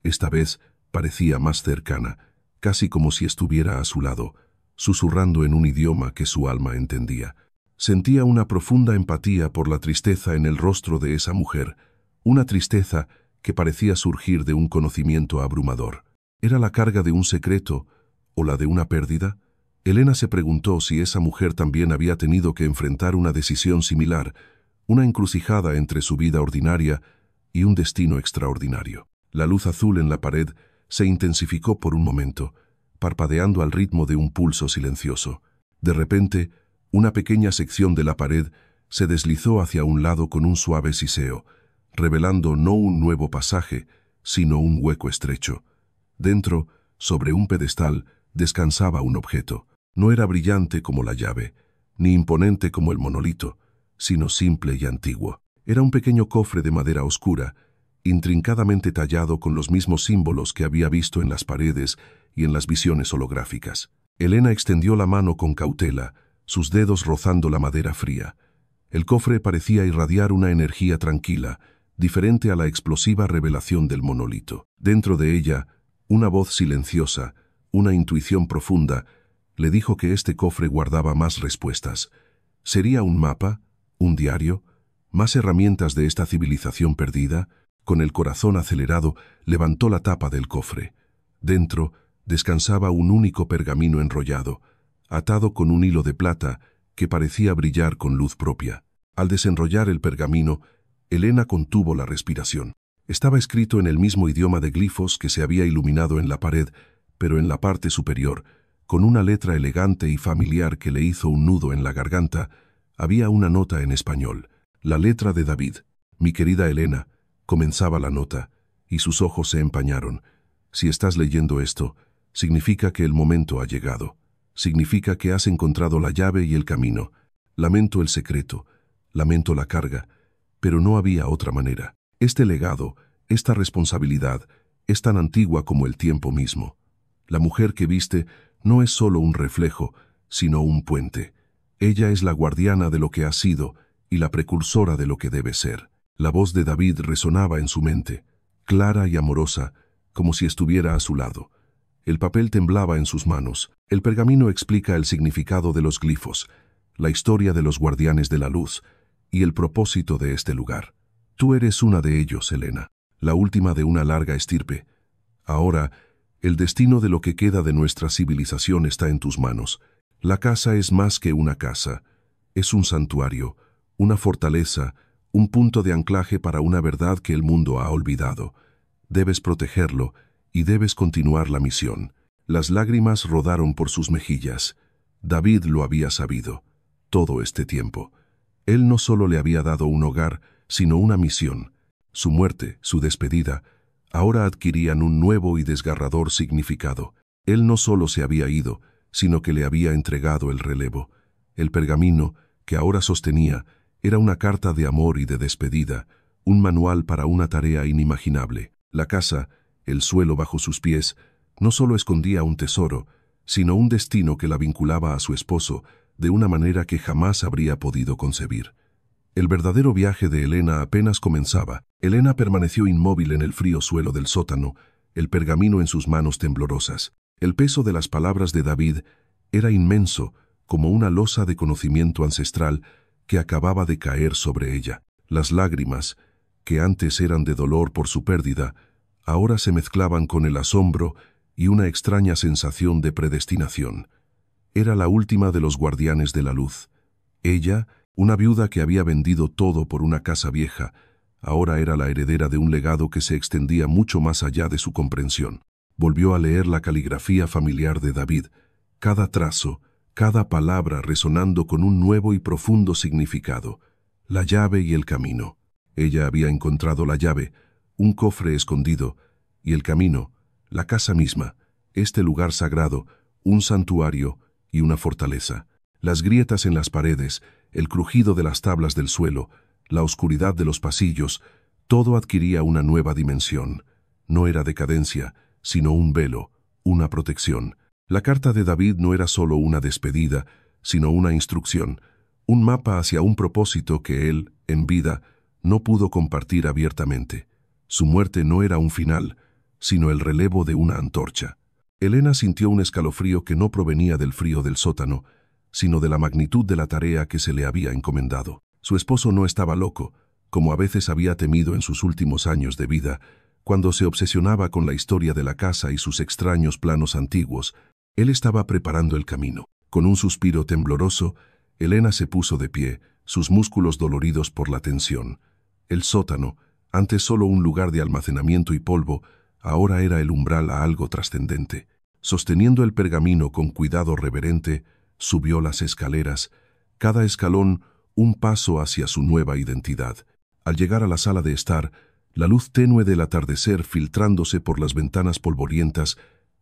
Esta vez parecía más cercana, casi como si estuviera a su lado, susurrando en un idioma que su alma entendía. Sentía una profunda empatía por la tristeza en el rostro de esa mujer, una tristeza que parecía surgir de un conocimiento abrumador. ¿Era la carga de un secreto o la de una pérdida? Elena se preguntó si esa mujer también había tenido que enfrentar una decisión similar, una encrucijada entre su vida ordinaria y un destino extraordinario. La luz azul en la pared se intensificó por un momento, parpadeando al ritmo de un pulso silencioso. De repente, una pequeña sección de la pared se deslizó hacia un lado con un suave siseo, revelando no un nuevo pasaje, sino un hueco estrecho. Dentro, sobre un pedestal, descansaba un objeto. No era brillante como la llave, ni imponente como el monolito, sino simple y antiguo. Era un pequeño cofre de madera oscura, intrincadamente tallado con los mismos símbolos que había visto en las paredes y en las visiones holográficas. Elena extendió la mano con cautela, sus dedos rozando la madera fría. El cofre parecía irradiar una energía tranquila, diferente a la explosiva revelación del monolito. Dentro de ella, una voz silenciosa, una intuición profunda, le dijo que este cofre guardaba más respuestas. ¿Sería un mapa? ¿Un diario? ¿Más herramientas de esta civilización perdida? Con el corazón acelerado, levantó la tapa del cofre. Dentro descansaba un único pergamino enrollado, atado con un hilo de plata que parecía brillar con luz propia. Al desenrollar el pergamino, Elena contuvo la respiración. Estaba escrito en el mismo idioma de glifos que se había iluminado en la pared, pero en la parte superior, con una letra elegante y familiar que le hizo un nudo en la garganta, había una nota en español. La letra de David. Mi querida Elena, comenzaba la nota, y sus ojos se empañaron. Si estás leyendo esto, significa que el momento ha llegado. Significa que has encontrado la llave y el camino. Lamento el secreto, lamento la carga, pero no había otra manera. Este legado, esta responsabilidad, es tan antigua como el tiempo mismo. La mujer que viste no es solo un reflejo, sino un puente. Ella es la guardiana de lo que ha sido y la precursora de lo que debe ser. La voz de David resonaba en su mente, clara y amorosa, como si estuviera a su lado. El papel temblaba en sus manos. El pergamino explica el significado de los glifos, la historia de los guardianes de la luz y el propósito de este lugar. Tú eres una de ellos, Elena, la última de una larga estirpe. Ahora, el destino de lo que queda de nuestra civilización está en tus manos. La casa es más que una casa. Es un santuario, una fortaleza, un punto de anclaje para una verdad que el mundo ha olvidado. Debes protegerlo y debes continuar la misión. Las lágrimas rodaron por sus mejillas. David lo había sabido todo este tiempo. Él no solo le había dado un hogar, sino una misión. Su muerte, su despedida, ahora adquirían un nuevo y desgarrador significado. Él no solo se había ido, sino que le había entregado el relevo. El pergamino, que ahora sostenía, era una carta de amor y de despedida, un manual para una tarea inimaginable. La casa, el suelo bajo sus pies, no solo escondía un tesoro, sino un destino que la vinculaba a su esposo de una manera que jamás habría podido concebir. El verdadero viaje de Elena apenas comenzaba. Elena permaneció inmóvil en el frío suelo del sótano, el pergamino en sus manos temblorosas. El peso de las palabras de David era inmenso, como una losa de conocimiento ancestral que acababa de caer sobre ella. Las lágrimas, que antes eran de dolor por su pérdida, ahora se mezclaban con el asombro y una extraña sensación de predestinación. Era la última de los guardianes de la luz. Ella, una viuda que había vendido todo por una casa vieja, ahora era la heredera de un legado que se extendía mucho más allá de su comprensión. Volvió a leer la caligrafía familiar de David, cada trazo, cada palabra resonando con un nuevo y profundo significado. La llave y el camino. Ella había encontrado la llave, un cofre escondido, y el camino, la casa misma, este lugar sagrado, un santuario y una fortaleza. Las grietas en las paredes, el crujido de las tablas del suelo, la oscuridad de los pasillos, todo adquiría una nueva dimensión. No era decadencia, sino un velo, una protección. La carta de David no era solo una despedida, sino una instrucción, un mapa hacia un propósito que él, en vida, no pudo compartir abiertamente. Su muerte no era un final, sino el relevo de una antorcha. Elena sintió un escalofrío que no provenía del frío del sótano, sino de la magnitud de la tarea que se le había encomendado. Su esposo no estaba loco, como a veces había temido en sus últimos años de vida, cuando se obsesionaba con la historia de la casa y sus extraños planos antiguos. Él estaba preparando el camino. Con un suspiro tembloroso, Elena se puso de pie, sus músculos doloridos por la tensión. El sótano, antes solo un lugar de almacenamiento y polvo, ahora era el umbral a algo trascendente. Sosteniendo el pergamino con cuidado reverente, subió las escaleras, cada escalón un paso hacia su nueva identidad. Al llegar a la sala de estar, la luz tenue del atardecer filtrándose por las ventanas polvorientas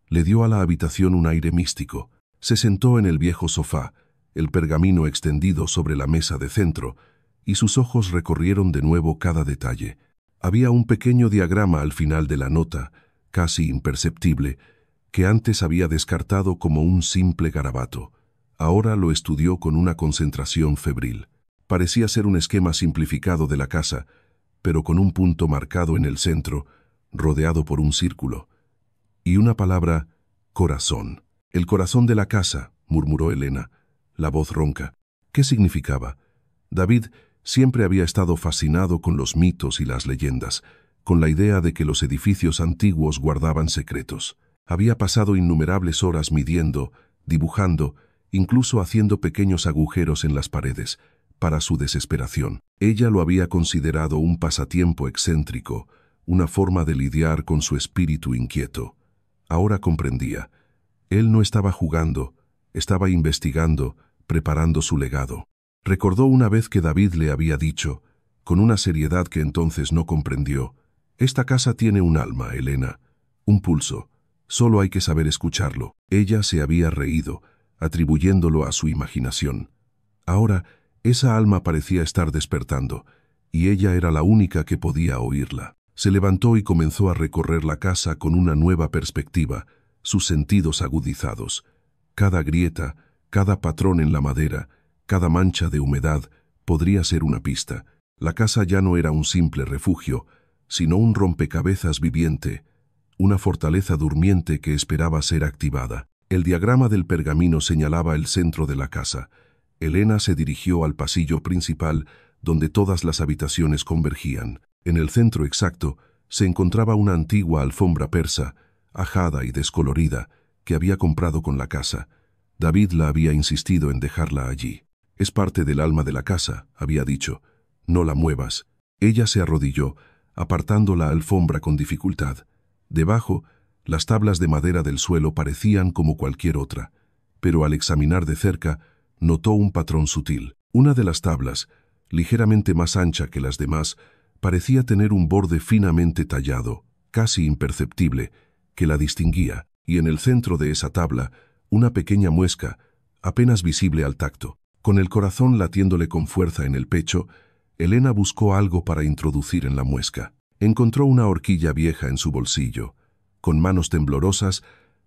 le dio a la habitación un aire místico. Se sentó en el viejo sofá, el pergamino extendido sobre la mesa de centro, y sus ojos recorrieron de nuevo cada detalle. Había un pequeño diagrama al final de la nota, casi imperceptible, que antes había descartado como un simple garabato. Ahora lo estudió con una concentración febril. Parecía ser un esquema simplificado de la casa, pero con un punto marcado en el centro, rodeado por un círculo. Y una palabra, corazón. El corazón de la casa, murmuró Elena, la voz ronca. ¿Qué significaba? David siempre había estado fascinado con los mitos y las leyendas, con la idea de que los edificios antiguos guardaban secretos. Había pasado innumerables horas midiendo, dibujando, incluso haciendo pequeños agujeros en las paredes, para su desesperación. Ella lo había considerado un pasatiempo excéntrico, una forma de lidiar con su espíritu inquieto. Ahora comprendía. Él no estaba jugando, estaba investigando, preparando su legado. Recordó una vez que David le había dicho, con una seriedad que entonces no comprendió, «Esta casa tiene un alma, Elena, un pulso. Solo hay que saber escucharlo». Ella se había reído, atribuyéndolo a su imaginación. Ahora, esa alma parecía estar despertando, y ella era la única que podía oírla. Se levantó y comenzó a recorrer la casa con una nueva perspectiva, sus sentidos agudizados. Cada grieta, cada patrón en la madera, cada mancha de humedad podría ser una pista. La casa ya no era un simple refugio, sino un rompecabezas viviente, una fortaleza durmiente que esperaba ser activada. El diagrama del pergamino señalaba el centro de la casa. Elena se dirigió al pasillo principal, donde todas las habitaciones convergían. En el centro exacto se encontraba una antigua alfombra persa, ajada y descolorida, que había comprado con la casa. David la había insistido en dejarla allí. «Es parte del alma de la casa», había dicho. «No la muevas». Ella se arrodilló, apartando la alfombra con dificultad. Debajo, las tablas de madera del suelo parecían como cualquier otra, pero al examinar de cerca, notó un patrón sutil. Una de las tablas, ligeramente más ancha que las demás, parecía tener un borde finamente tallado, casi imperceptible, que la distinguía, y en el centro de esa tabla, una pequeña muesca, apenas visible al tacto. Con el corazón latiéndole con fuerza en el pecho, Elena buscó algo para introducir en la muesca. Encontró una horquilla vieja en su bolsillo. Con manos temblorosas,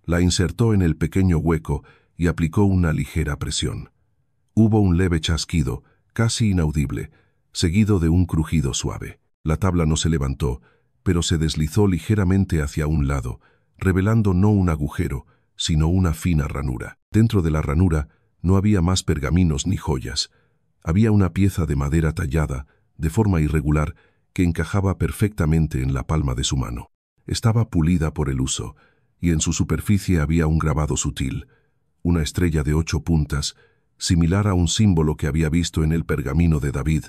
la insertó en el pequeño hueco y aplicó una ligera presión. Hubo un leve chasquido, casi inaudible, seguido de un crujido suave. La tabla no se levantó, pero se deslizó ligeramente hacia un lado, revelando no un agujero, sino una fina ranura. Dentro de la ranura no había más pergaminos ni joyas. Había una pieza de madera tallada, de forma irregular, que encajaba perfectamente en la palma de su mano. Estaba pulida por el uso, y en su superficie había un grabado sutil, una estrella de 8 puntas, similar a un símbolo que había visto en el pergamino de David,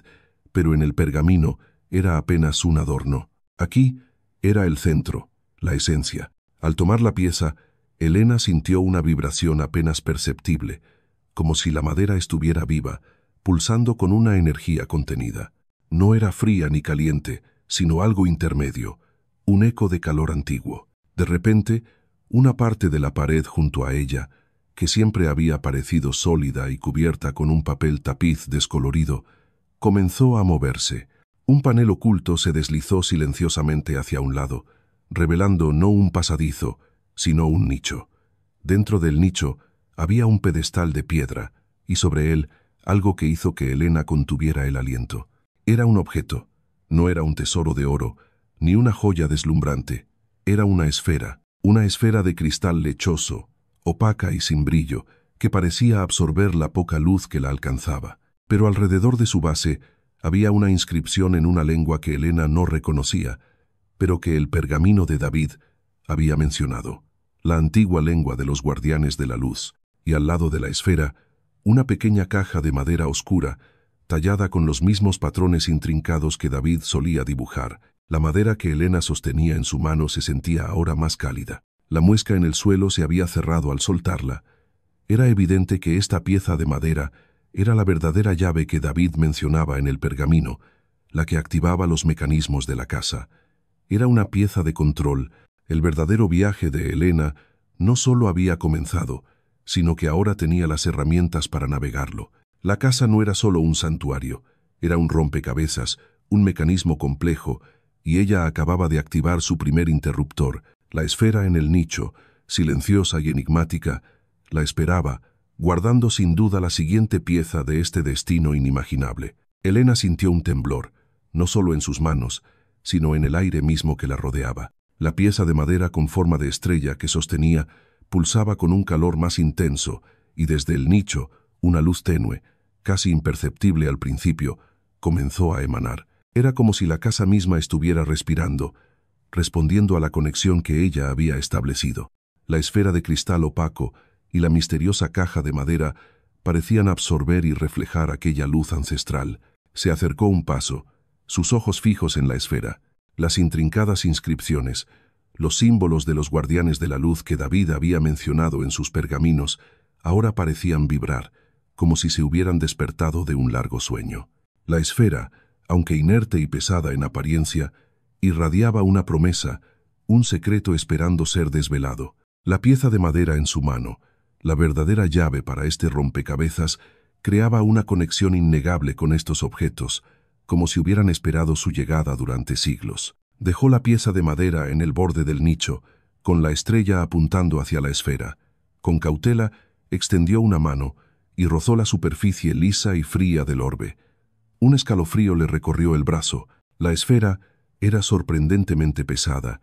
pero en el pergamino era apenas un adorno. Aquí era el centro, la esencia. Al tomar la pieza, Elena sintió una vibración apenas perceptible, como si la madera estuviera viva, pulsando con una energía contenida. No era fría ni caliente, sino algo intermedio, un eco de calor antiguo. De repente, una parte de la pared junto a ella, que siempre había parecido sólida y cubierta con un papel tapiz descolorido, comenzó a moverse. Un panel oculto se deslizó silenciosamente hacia un lado, revelando no un pasadizo, sino un nicho. Dentro del nicho había un pedestal de piedra, y sobre él algo que hizo que Elena contuviera el aliento. Era un objeto, no era un tesoro de oro, ni una joya deslumbrante. Era una esfera de cristal lechoso, opaca y sin brillo, que parecía absorber la poca luz que la alcanzaba. Pero alrededor de su base había una inscripción en una lengua que Elena no reconocía, pero que el pergamino de David había mencionado, la antigua lengua de los guardianes de la luz, y al lado de la esfera, una pequeña caja de madera oscura, tallada con los mismos patrones intrincados que David solía dibujar. La madera que Elena sostenía en su mano se sentía ahora más cálida. La muesca en el suelo se había cerrado al soltarla. Era evidente que esta pieza de madera era la verdadera llave que David mencionaba en el pergamino, la que activaba los mecanismos de la casa. Era una pieza de control. El verdadero viaje de Elena no solo había comenzado, sino que ahora tenía las herramientas para navegarlo. La casa no era solo un santuario, era un rompecabezas, un mecanismo complejo, y ella acababa de activar su primer interruptor. La esfera en el nicho, silenciosa y enigmática, la esperaba, guardando sin duda la siguiente pieza de este destino inimaginable. Elena sintió un temblor, no solo en sus manos, sino en el aire mismo que la rodeaba. La pieza de madera con forma de estrella que sostenía pulsaba con un calor más intenso, y desde el nicho, una luz tenue, casi imperceptible al principio, comenzó a emanar. Era como si la casa misma estuviera respirando, respondiendo a la conexión que ella había establecido. La esfera de cristal opaco y la misteriosa caja de madera parecían absorber y reflejar aquella luz ancestral. Se acercó un paso, sus ojos fijos en la esfera. Las intrincadas inscripciones, los símbolos de los guardianes de la luz que David había mencionado en sus pergaminos, ahora parecían vibrar, como si se hubieran despertado de un largo sueño. La esfera, aunque inerte y pesada en apariencia, irradiaba una promesa, un secreto esperando ser desvelado. La pieza de madera en su mano, la verdadera llave para este rompecabezas, creaba una conexión innegable con estos objetos, como si hubieran esperado su llegada durante siglos. Dejó la pieza de madera en el borde del nicho, con la estrella apuntando hacia la esfera. Con cautela, extendió una mano y rozó la superficie lisa y fría del orbe. Un escalofrío le recorrió el brazo. La esfera era sorprendentemente pesada,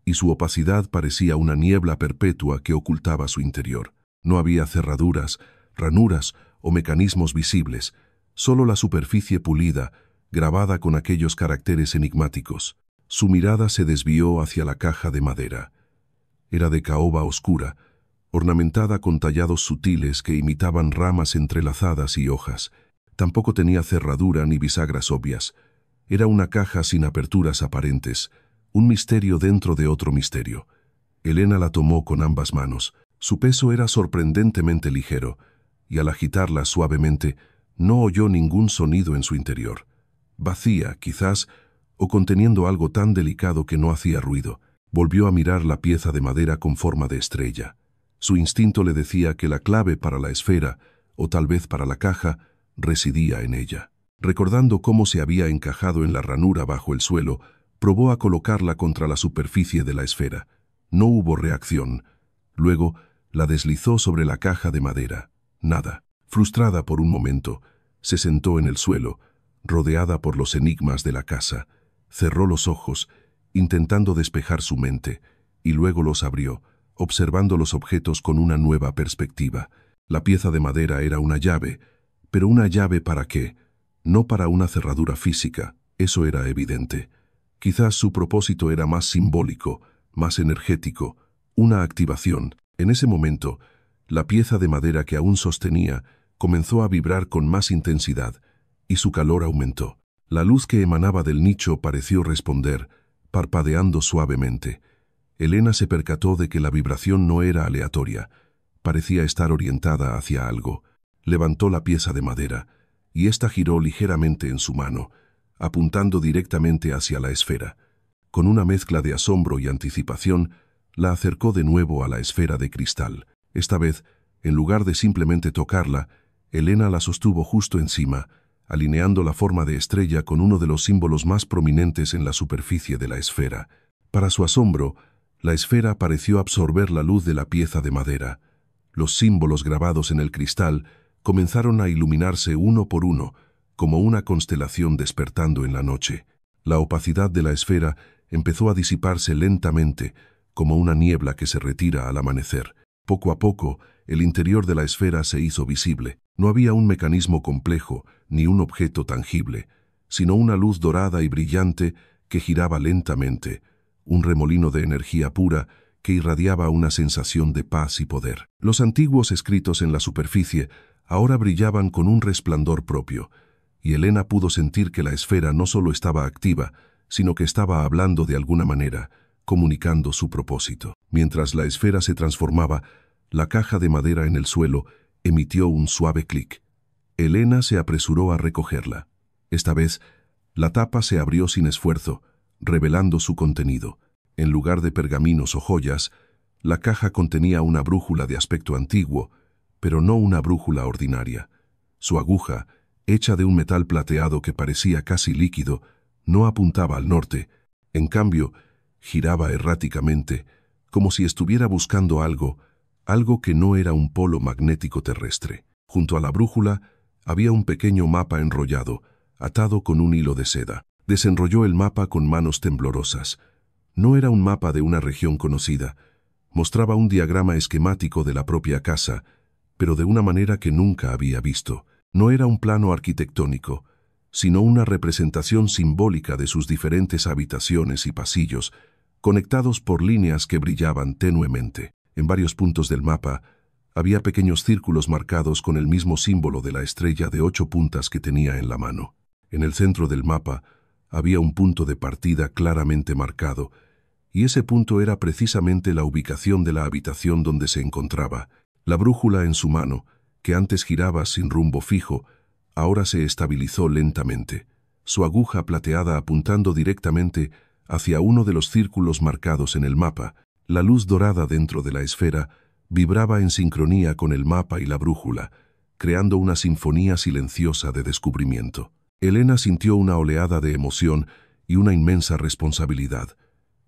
y su opacidad parecía una niebla perpetua que ocultaba su interior. No había cerraduras, ranuras o mecanismos visibles, solo la superficie pulida, grabada con aquellos caracteres enigmáticos. Su mirada se desvió hacia la caja de madera. Era de caoba oscura, ornamentada con tallados sutiles que imitaban ramas entrelazadas y hojas. Tampoco tenía cerradura ni bisagras obvias. Era una caja sin aperturas aparentes, un misterio dentro de otro misterio. Elena la tomó con ambas manos. Su peso era sorprendentemente ligero, y al agitarla suavemente, no oyó ningún sonido en su interior. Vacía, quizás, o conteniendo algo tan delicado que no hacía ruido. Volvió a mirar la pieza de madera con forma de estrella. Su instinto le decía que la clave para la esfera, o tal vez para la caja, residía en ella. Recordando cómo se había encajado en la ranura bajo el suelo, probó a colocarla contra la superficie de la esfera. No hubo reacción. Luego, la deslizó sobre la caja de madera. Nada. Frustrada por un momento, se sentó en el suelo, rodeada por los enigmas de la casa. Cerró los ojos, intentando despejar su mente, y luego los abrió, observando los objetos con una nueva perspectiva. La pieza de madera era una llave, pero ¿una llave para qué? No para una cerradura física, eso era evidente. Quizás su propósito era más simbólico, más energético, una activación. En ese momento, la pieza de madera que aún sostenía comenzó a vibrar con más intensidad, y su calor aumentó. La luz que emanaba del nicho pareció responder, parpadeando suavemente. Elena se percató de que la vibración no era aleatoria, parecía estar orientada hacia algo. Levantó la pieza de madera, y ésta giró ligeramente en su mano, apuntando directamente hacia la esfera. Con una mezcla de asombro y anticipación, la acercó de nuevo a la esfera de cristal. Esta vez, en lugar de simplemente tocarla, Elena la sostuvo justo encima, alineando la forma de estrella con uno de los símbolos más prominentes en la superficie de la esfera. Para su asombro, la esfera pareció absorber la luz de la pieza de madera. Los símbolos grabados en el cristal comenzaron a iluminarse uno por uno, como una constelación despertando en la noche. La opacidad de la esfera empezó a disiparse lentamente, como una niebla que se retira al amanecer. Poco a poco, el interior de la esfera se hizo visible. No había un mecanismo complejo, ni un objeto tangible, sino una luz dorada y brillante que giraba lentamente, un remolino de energía pura que irradiaba una sensación de paz y poder. Los antiguos escritos en la superficie ahora brillaban con un resplandor propio, y Elena pudo sentir que la esfera no solo estaba activa, sino que estaba hablando de alguna manera, comunicando su propósito. Mientras la esfera se transformaba, la caja de madera en el suelo emitió un suave clic. Elena se apresuró a recogerla. Esta vez, la tapa se abrió sin esfuerzo, revelando su contenido. En lugar de pergaminos o joyas, la caja contenía una brújula de aspecto antiguo, pero no una brújula ordinaria. Su aguja, hecha de un metal plateado que parecía casi líquido, no apuntaba al norte. En cambio, giraba erráticamente, como si estuviera buscando algo que no era un polo magnético terrestre. Junto a la brújula había un pequeño mapa enrollado, atado con un hilo de seda. Desenrolló el mapa con manos temblorosas. No era un mapa de una región conocida. Mostraba un diagrama esquemático de la propia casa, pero de una manera que nunca había visto. No era un plano arquitectónico, sino una representación simbólica de sus diferentes habitaciones y pasillos, conectados por líneas que brillaban tenuemente. En varios puntos del mapa había pequeños círculos marcados con el mismo símbolo de la estrella de 8 puntas que tenía en la mano. En el centro del mapa había un punto de partida claramente marcado, y ese punto era precisamente la ubicación de la habitación donde se encontraba. La brújula en su mano, que antes giraba sin rumbo fijo, ahora se estabilizó lentamente, su aguja plateada apuntando directamente hacia uno de los círculos marcados en el mapa. La luz dorada dentro de la esfera vibraba en sincronía con el mapa y la brújula, creando una sinfonía silenciosa de descubrimiento. Elena sintió una oleada de emoción y una inmensa responsabilidad.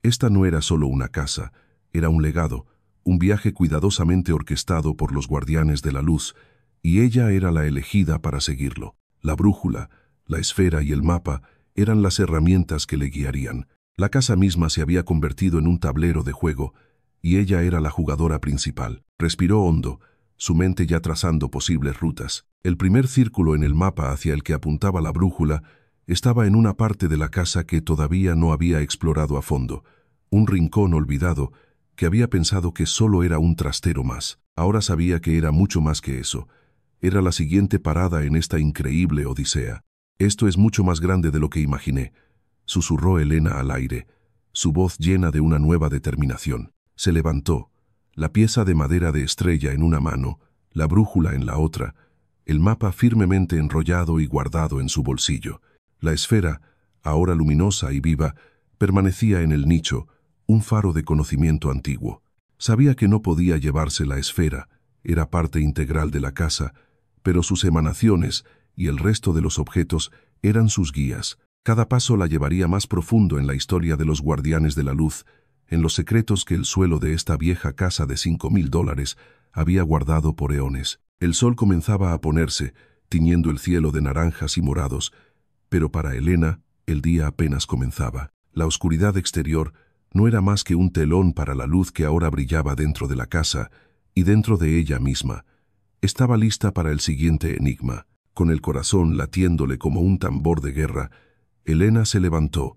Esta no era solo una casa, era un legado, un viaje cuidadosamente orquestado por los guardianes de la luz, y ella era la elegida para seguirlo. La brújula, la esfera y el mapa eran las herramientas que le guiarían. La casa misma se había convertido en un tablero de juego, y ella era la jugadora principal. Respiró hondo, su mente ya trazando posibles rutas. El primer círculo en el mapa hacia el que apuntaba la brújula estaba en una parte de la casa que todavía no había explorado a fondo, un rincón olvidado que había pensado que solo era un trastero más. Ahora sabía que era mucho más que eso. Era la siguiente parada en esta increíble odisea. «Esto es mucho más grande de lo que imaginé», susurró Elena al aire, su voz llena de una nueva determinación. Se levantó, la pieza de madera de estrella en una mano, la brújula en la otra, el mapa firmemente enrollado y guardado en su bolsillo. La esfera, ahora luminosa y viva, permanecía en el nicho, un faro de conocimiento antiguo. Sabía que no podía llevarse la esfera, era parte integral de la casa, pero sus emanaciones y el resto de los objetos eran sus guías. Cada paso la llevaría más profundo en la historia de los guardianes de la luz, en los secretos que el suelo de esta vieja casa de $5,000 había guardado por eones. El sol comenzaba a ponerse, tiñendo el cielo de naranjas y morados, pero para Elena el día apenas comenzaba. La oscuridad exterior no era más que un telón para la luz que ahora brillaba dentro de la casa y dentro de ella misma. Estaba lista para el siguiente enigma. Con el corazón latiéndole como un tambor de guerra, Elena se levantó,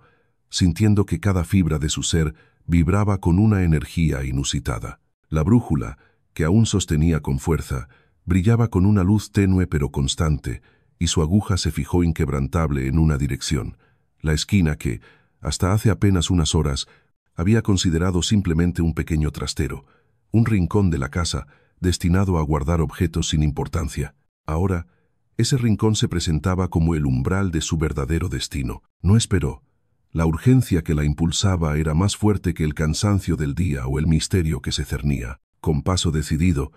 sintiendo que cada fibra de su ser vibraba con una energía inusitada. La brújula, que aún sostenía con fuerza, brillaba con una luz tenue pero constante, y su aguja se fijó inquebrantable en una dirección, la esquina que, hasta hace apenas unas horas, había considerado simplemente un pequeño trastero, un rincón de la casa destinado a guardar objetos sin importancia. Ahora, ese rincón se presentaba como el umbral de su verdadero destino. No esperó. La urgencia que la impulsaba era más fuerte que el cansancio del día o el misterio que se cernía. Con paso decidido,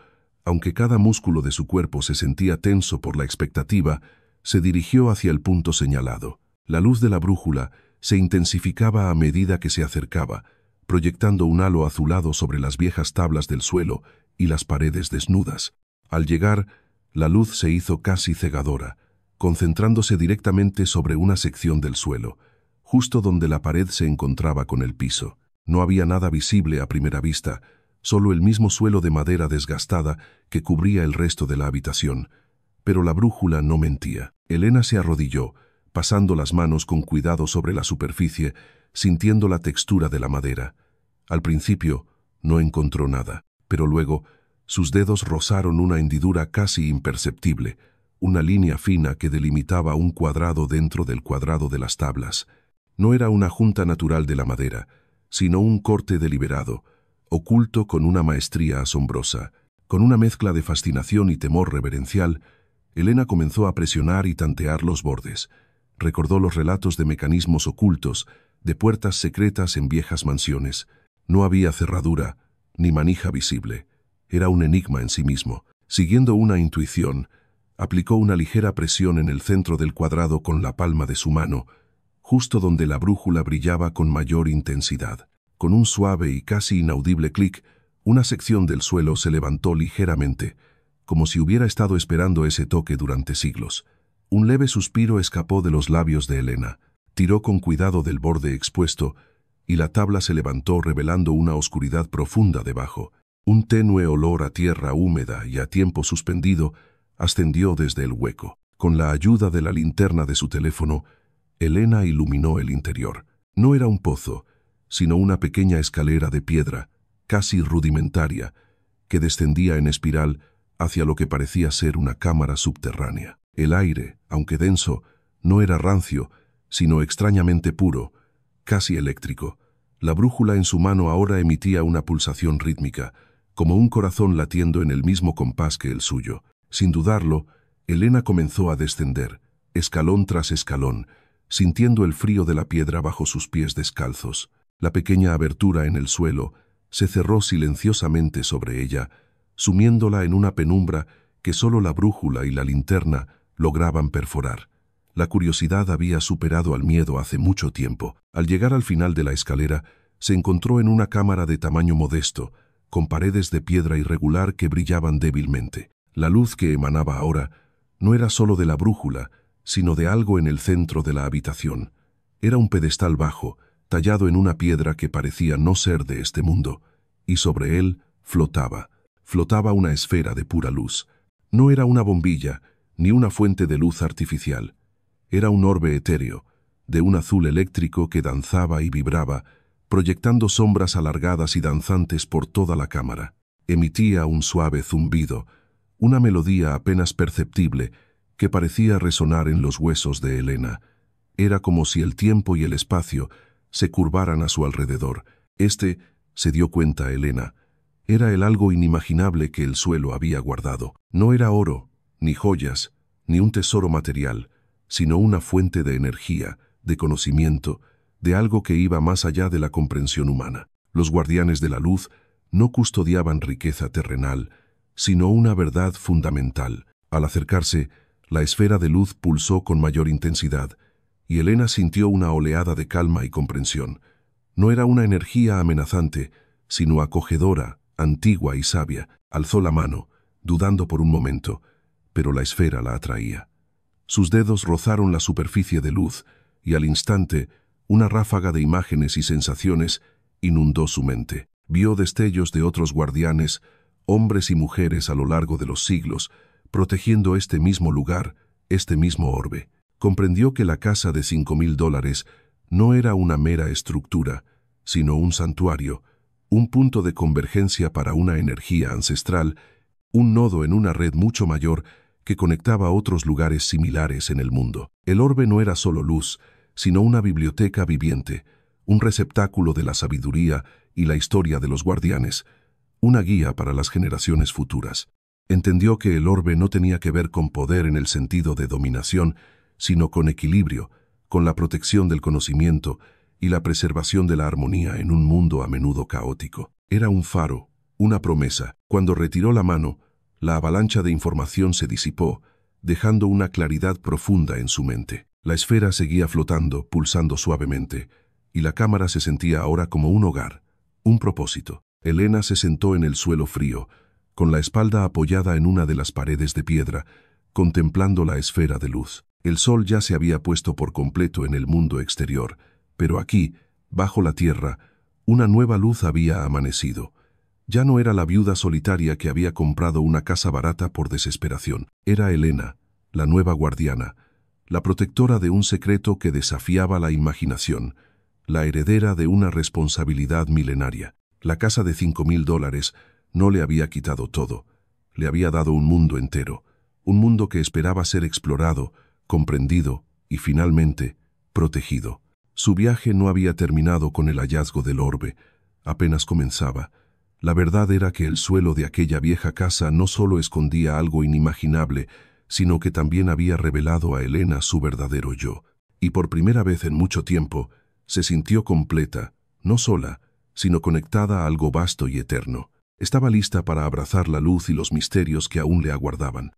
aunque cada músculo de su cuerpo se sentía tenso por la expectativa, se dirigió hacia el punto señalado. La luz de la brújula se intensificaba a medida que se acercaba, proyectando un halo azulado sobre las viejas tablas del suelo y las paredes desnudas. Al llegar, la luz se hizo casi cegadora, concentrándose directamente sobre una sección del suelo, justo donde la pared se encontraba con el piso. No había nada visible a primera vista, solo el mismo suelo de madera desgastada que cubría el resto de la habitación. Pero la brújula no mentía. Elena se arrodilló, pasando las manos con cuidado sobre la superficie, sintiendo la textura de la madera. Al principio no encontró nada, pero luego sus dedos rozaron una hendidura casi imperceptible, una línea fina que delimitaba un cuadrado dentro del cuadrado de las tablas. No era una junta natural de la madera, sino un corte deliberado, oculto con una maestría asombrosa. Con una mezcla de fascinación y temor reverencial, Elena comenzó a presionar y tantear los bordes. Recordó los relatos de mecanismos ocultos, de puertas secretas en viejas mansiones. No había cerradura, ni manija visible. Era un enigma en sí mismo. Siguiendo una intuición, aplicó una ligera presión en el centro del cuadrado con la palma de su mano, justo donde la brújula brillaba con mayor intensidad. Con un suave y casi inaudible clic, una sección del suelo se levantó ligeramente, como si hubiera estado esperando ese toque durante siglos. Un leve suspiro escapó de los labios de Elena. Tiró con cuidado del borde expuesto, y la tabla se levantó revelando una oscuridad profunda debajo. Un tenue olor a tierra húmeda y a tiempo suspendido ascendió desde el hueco. Con la ayuda de la linterna de su teléfono, Elena iluminó el interior. No era un pozo, sino una pequeña escalera de piedra, casi rudimentaria, que descendía en espiral hacia lo que parecía ser una cámara subterránea. El aire, aunque denso, no era rancio, sino extrañamente puro, casi eléctrico. La brújula en su mano ahora emitía una pulsación rítmica, como un corazón latiendo en el mismo compás que el suyo. Sin dudarlo, Elena comenzó a descender, escalón tras escalón, sintiendo el frío de la piedra bajo sus pies descalzos. La pequeña abertura en el suelo se cerró silenciosamente sobre ella, sumiéndola en una penumbra que solo la brújula y la linterna lograban perforar. La curiosidad había superado al miedo hace mucho tiempo. Al llegar al final de la escalera, se encontró en una cámara de tamaño modesto, con paredes de piedra irregular que brillaban débilmente. La luz que emanaba ahora no era solo de la brújula, sino de algo en el centro de la habitación. Era un pedestal bajo, tallado en una piedra que parecía no ser de este mundo, y sobre él flotaba una esfera de pura luz. No era una bombilla, ni una fuente de luz artificial. Era un orbe etéreo, de un azul eléctrico que danzaba y vibraba, proyectando sombras alargadas y danzantes por toda la cámara. Emitía un suave zumbido, una melodía apenas perceptible que parecía resonar en los huesos de Elena. Era como si el tiempo y el espacio se curvaran a su alrededor. Se dio cuenta Elena, era el algo inimaginable que el suelo había guardado. No era oro, ni joyas, ni un tesoro material, sino una fuente de energía, de conocimiento, de algo que iba más allá de la comprensión humana. Los guardianes de la luz no custodiaban riqueza terrenal, sino una verdad fundamental. Al acercarse, la esfera de luz pulsó con mayor intensidad, y Elena sintió una oleada de calma y comprensión. No era una energía amenazante, sino acogedora, antigua y sabia. Alzó la mano, dudando por un momento, pero la esfera la atraía. Sus dedos rozaron la superficie de luz, y al instante, una ráfaga de imágenes y sensaciones inundó su mente. Vio destellos de otros guardianes, hombres y mujeres a lo largo de los siglos, protegiendo este mismo lugar, este mismo orbe. Comprendió que la casa de $5.000 no era una mera estructura, sino un santuario, un punto de convergencia para una energía ancestral, un nodo en una red mucho mayor que conectaba a otros lugares similares en el mundo. El orbe no era solo luz, sino una biblioteca viviente, un receptáculo de la sabiduría y la historia de los guardianes, una guía para las generaciones futuras. Entendió que el orbe no tenía que ver con poder en el sentido de dominación, sino con equilibrio, con la protección del conocimiento y la preservación de la armonía en un mundo a menudo caótico. Era un faro, una promesa. Cuando retiró la mano, la avalancha de información se disipó, dejando una claridad profunda en su mente. La esfera seguía flotando, pulsando suavemente, y la cámara se sentía ahora como un hogar, un propósito. Elena se sentó en el suelo frío, con la espalda apoyada en una de las paredes de piedra, contemplando la esfera de luz. El sol ya se había puesto por completo en el mundo exterior, pero aquí, bajo la tierra, una nueva luz había amanecido. Ya no era la viuda solitaria que había comprado una casa barata por desesperación. Era Elena, la nueva guardiana, la protectora de un secreto que desafiaba la imaginación, la heredera de una responsabilidad milenaria. La casa de $5.000 no le había quitado todo, le había dado un mundo entero, un mundo que esperaba ser explorado, comprendido y, finalmente, protegido. Su viaje no había terminado con el hallazgo del orbe, apenas comenzaba. La verdad era que el suelo de aquella vieja casa no solo escondía algo inimaginable, sino que también había revelado a Elena su verdadero yo. Y por primera vez en mucho tiempo, se sintió completa, no sola, sino conectada a algo vasto y eterno. Estaba lista para abrazar la luz y los misterios que aún le aguardaban.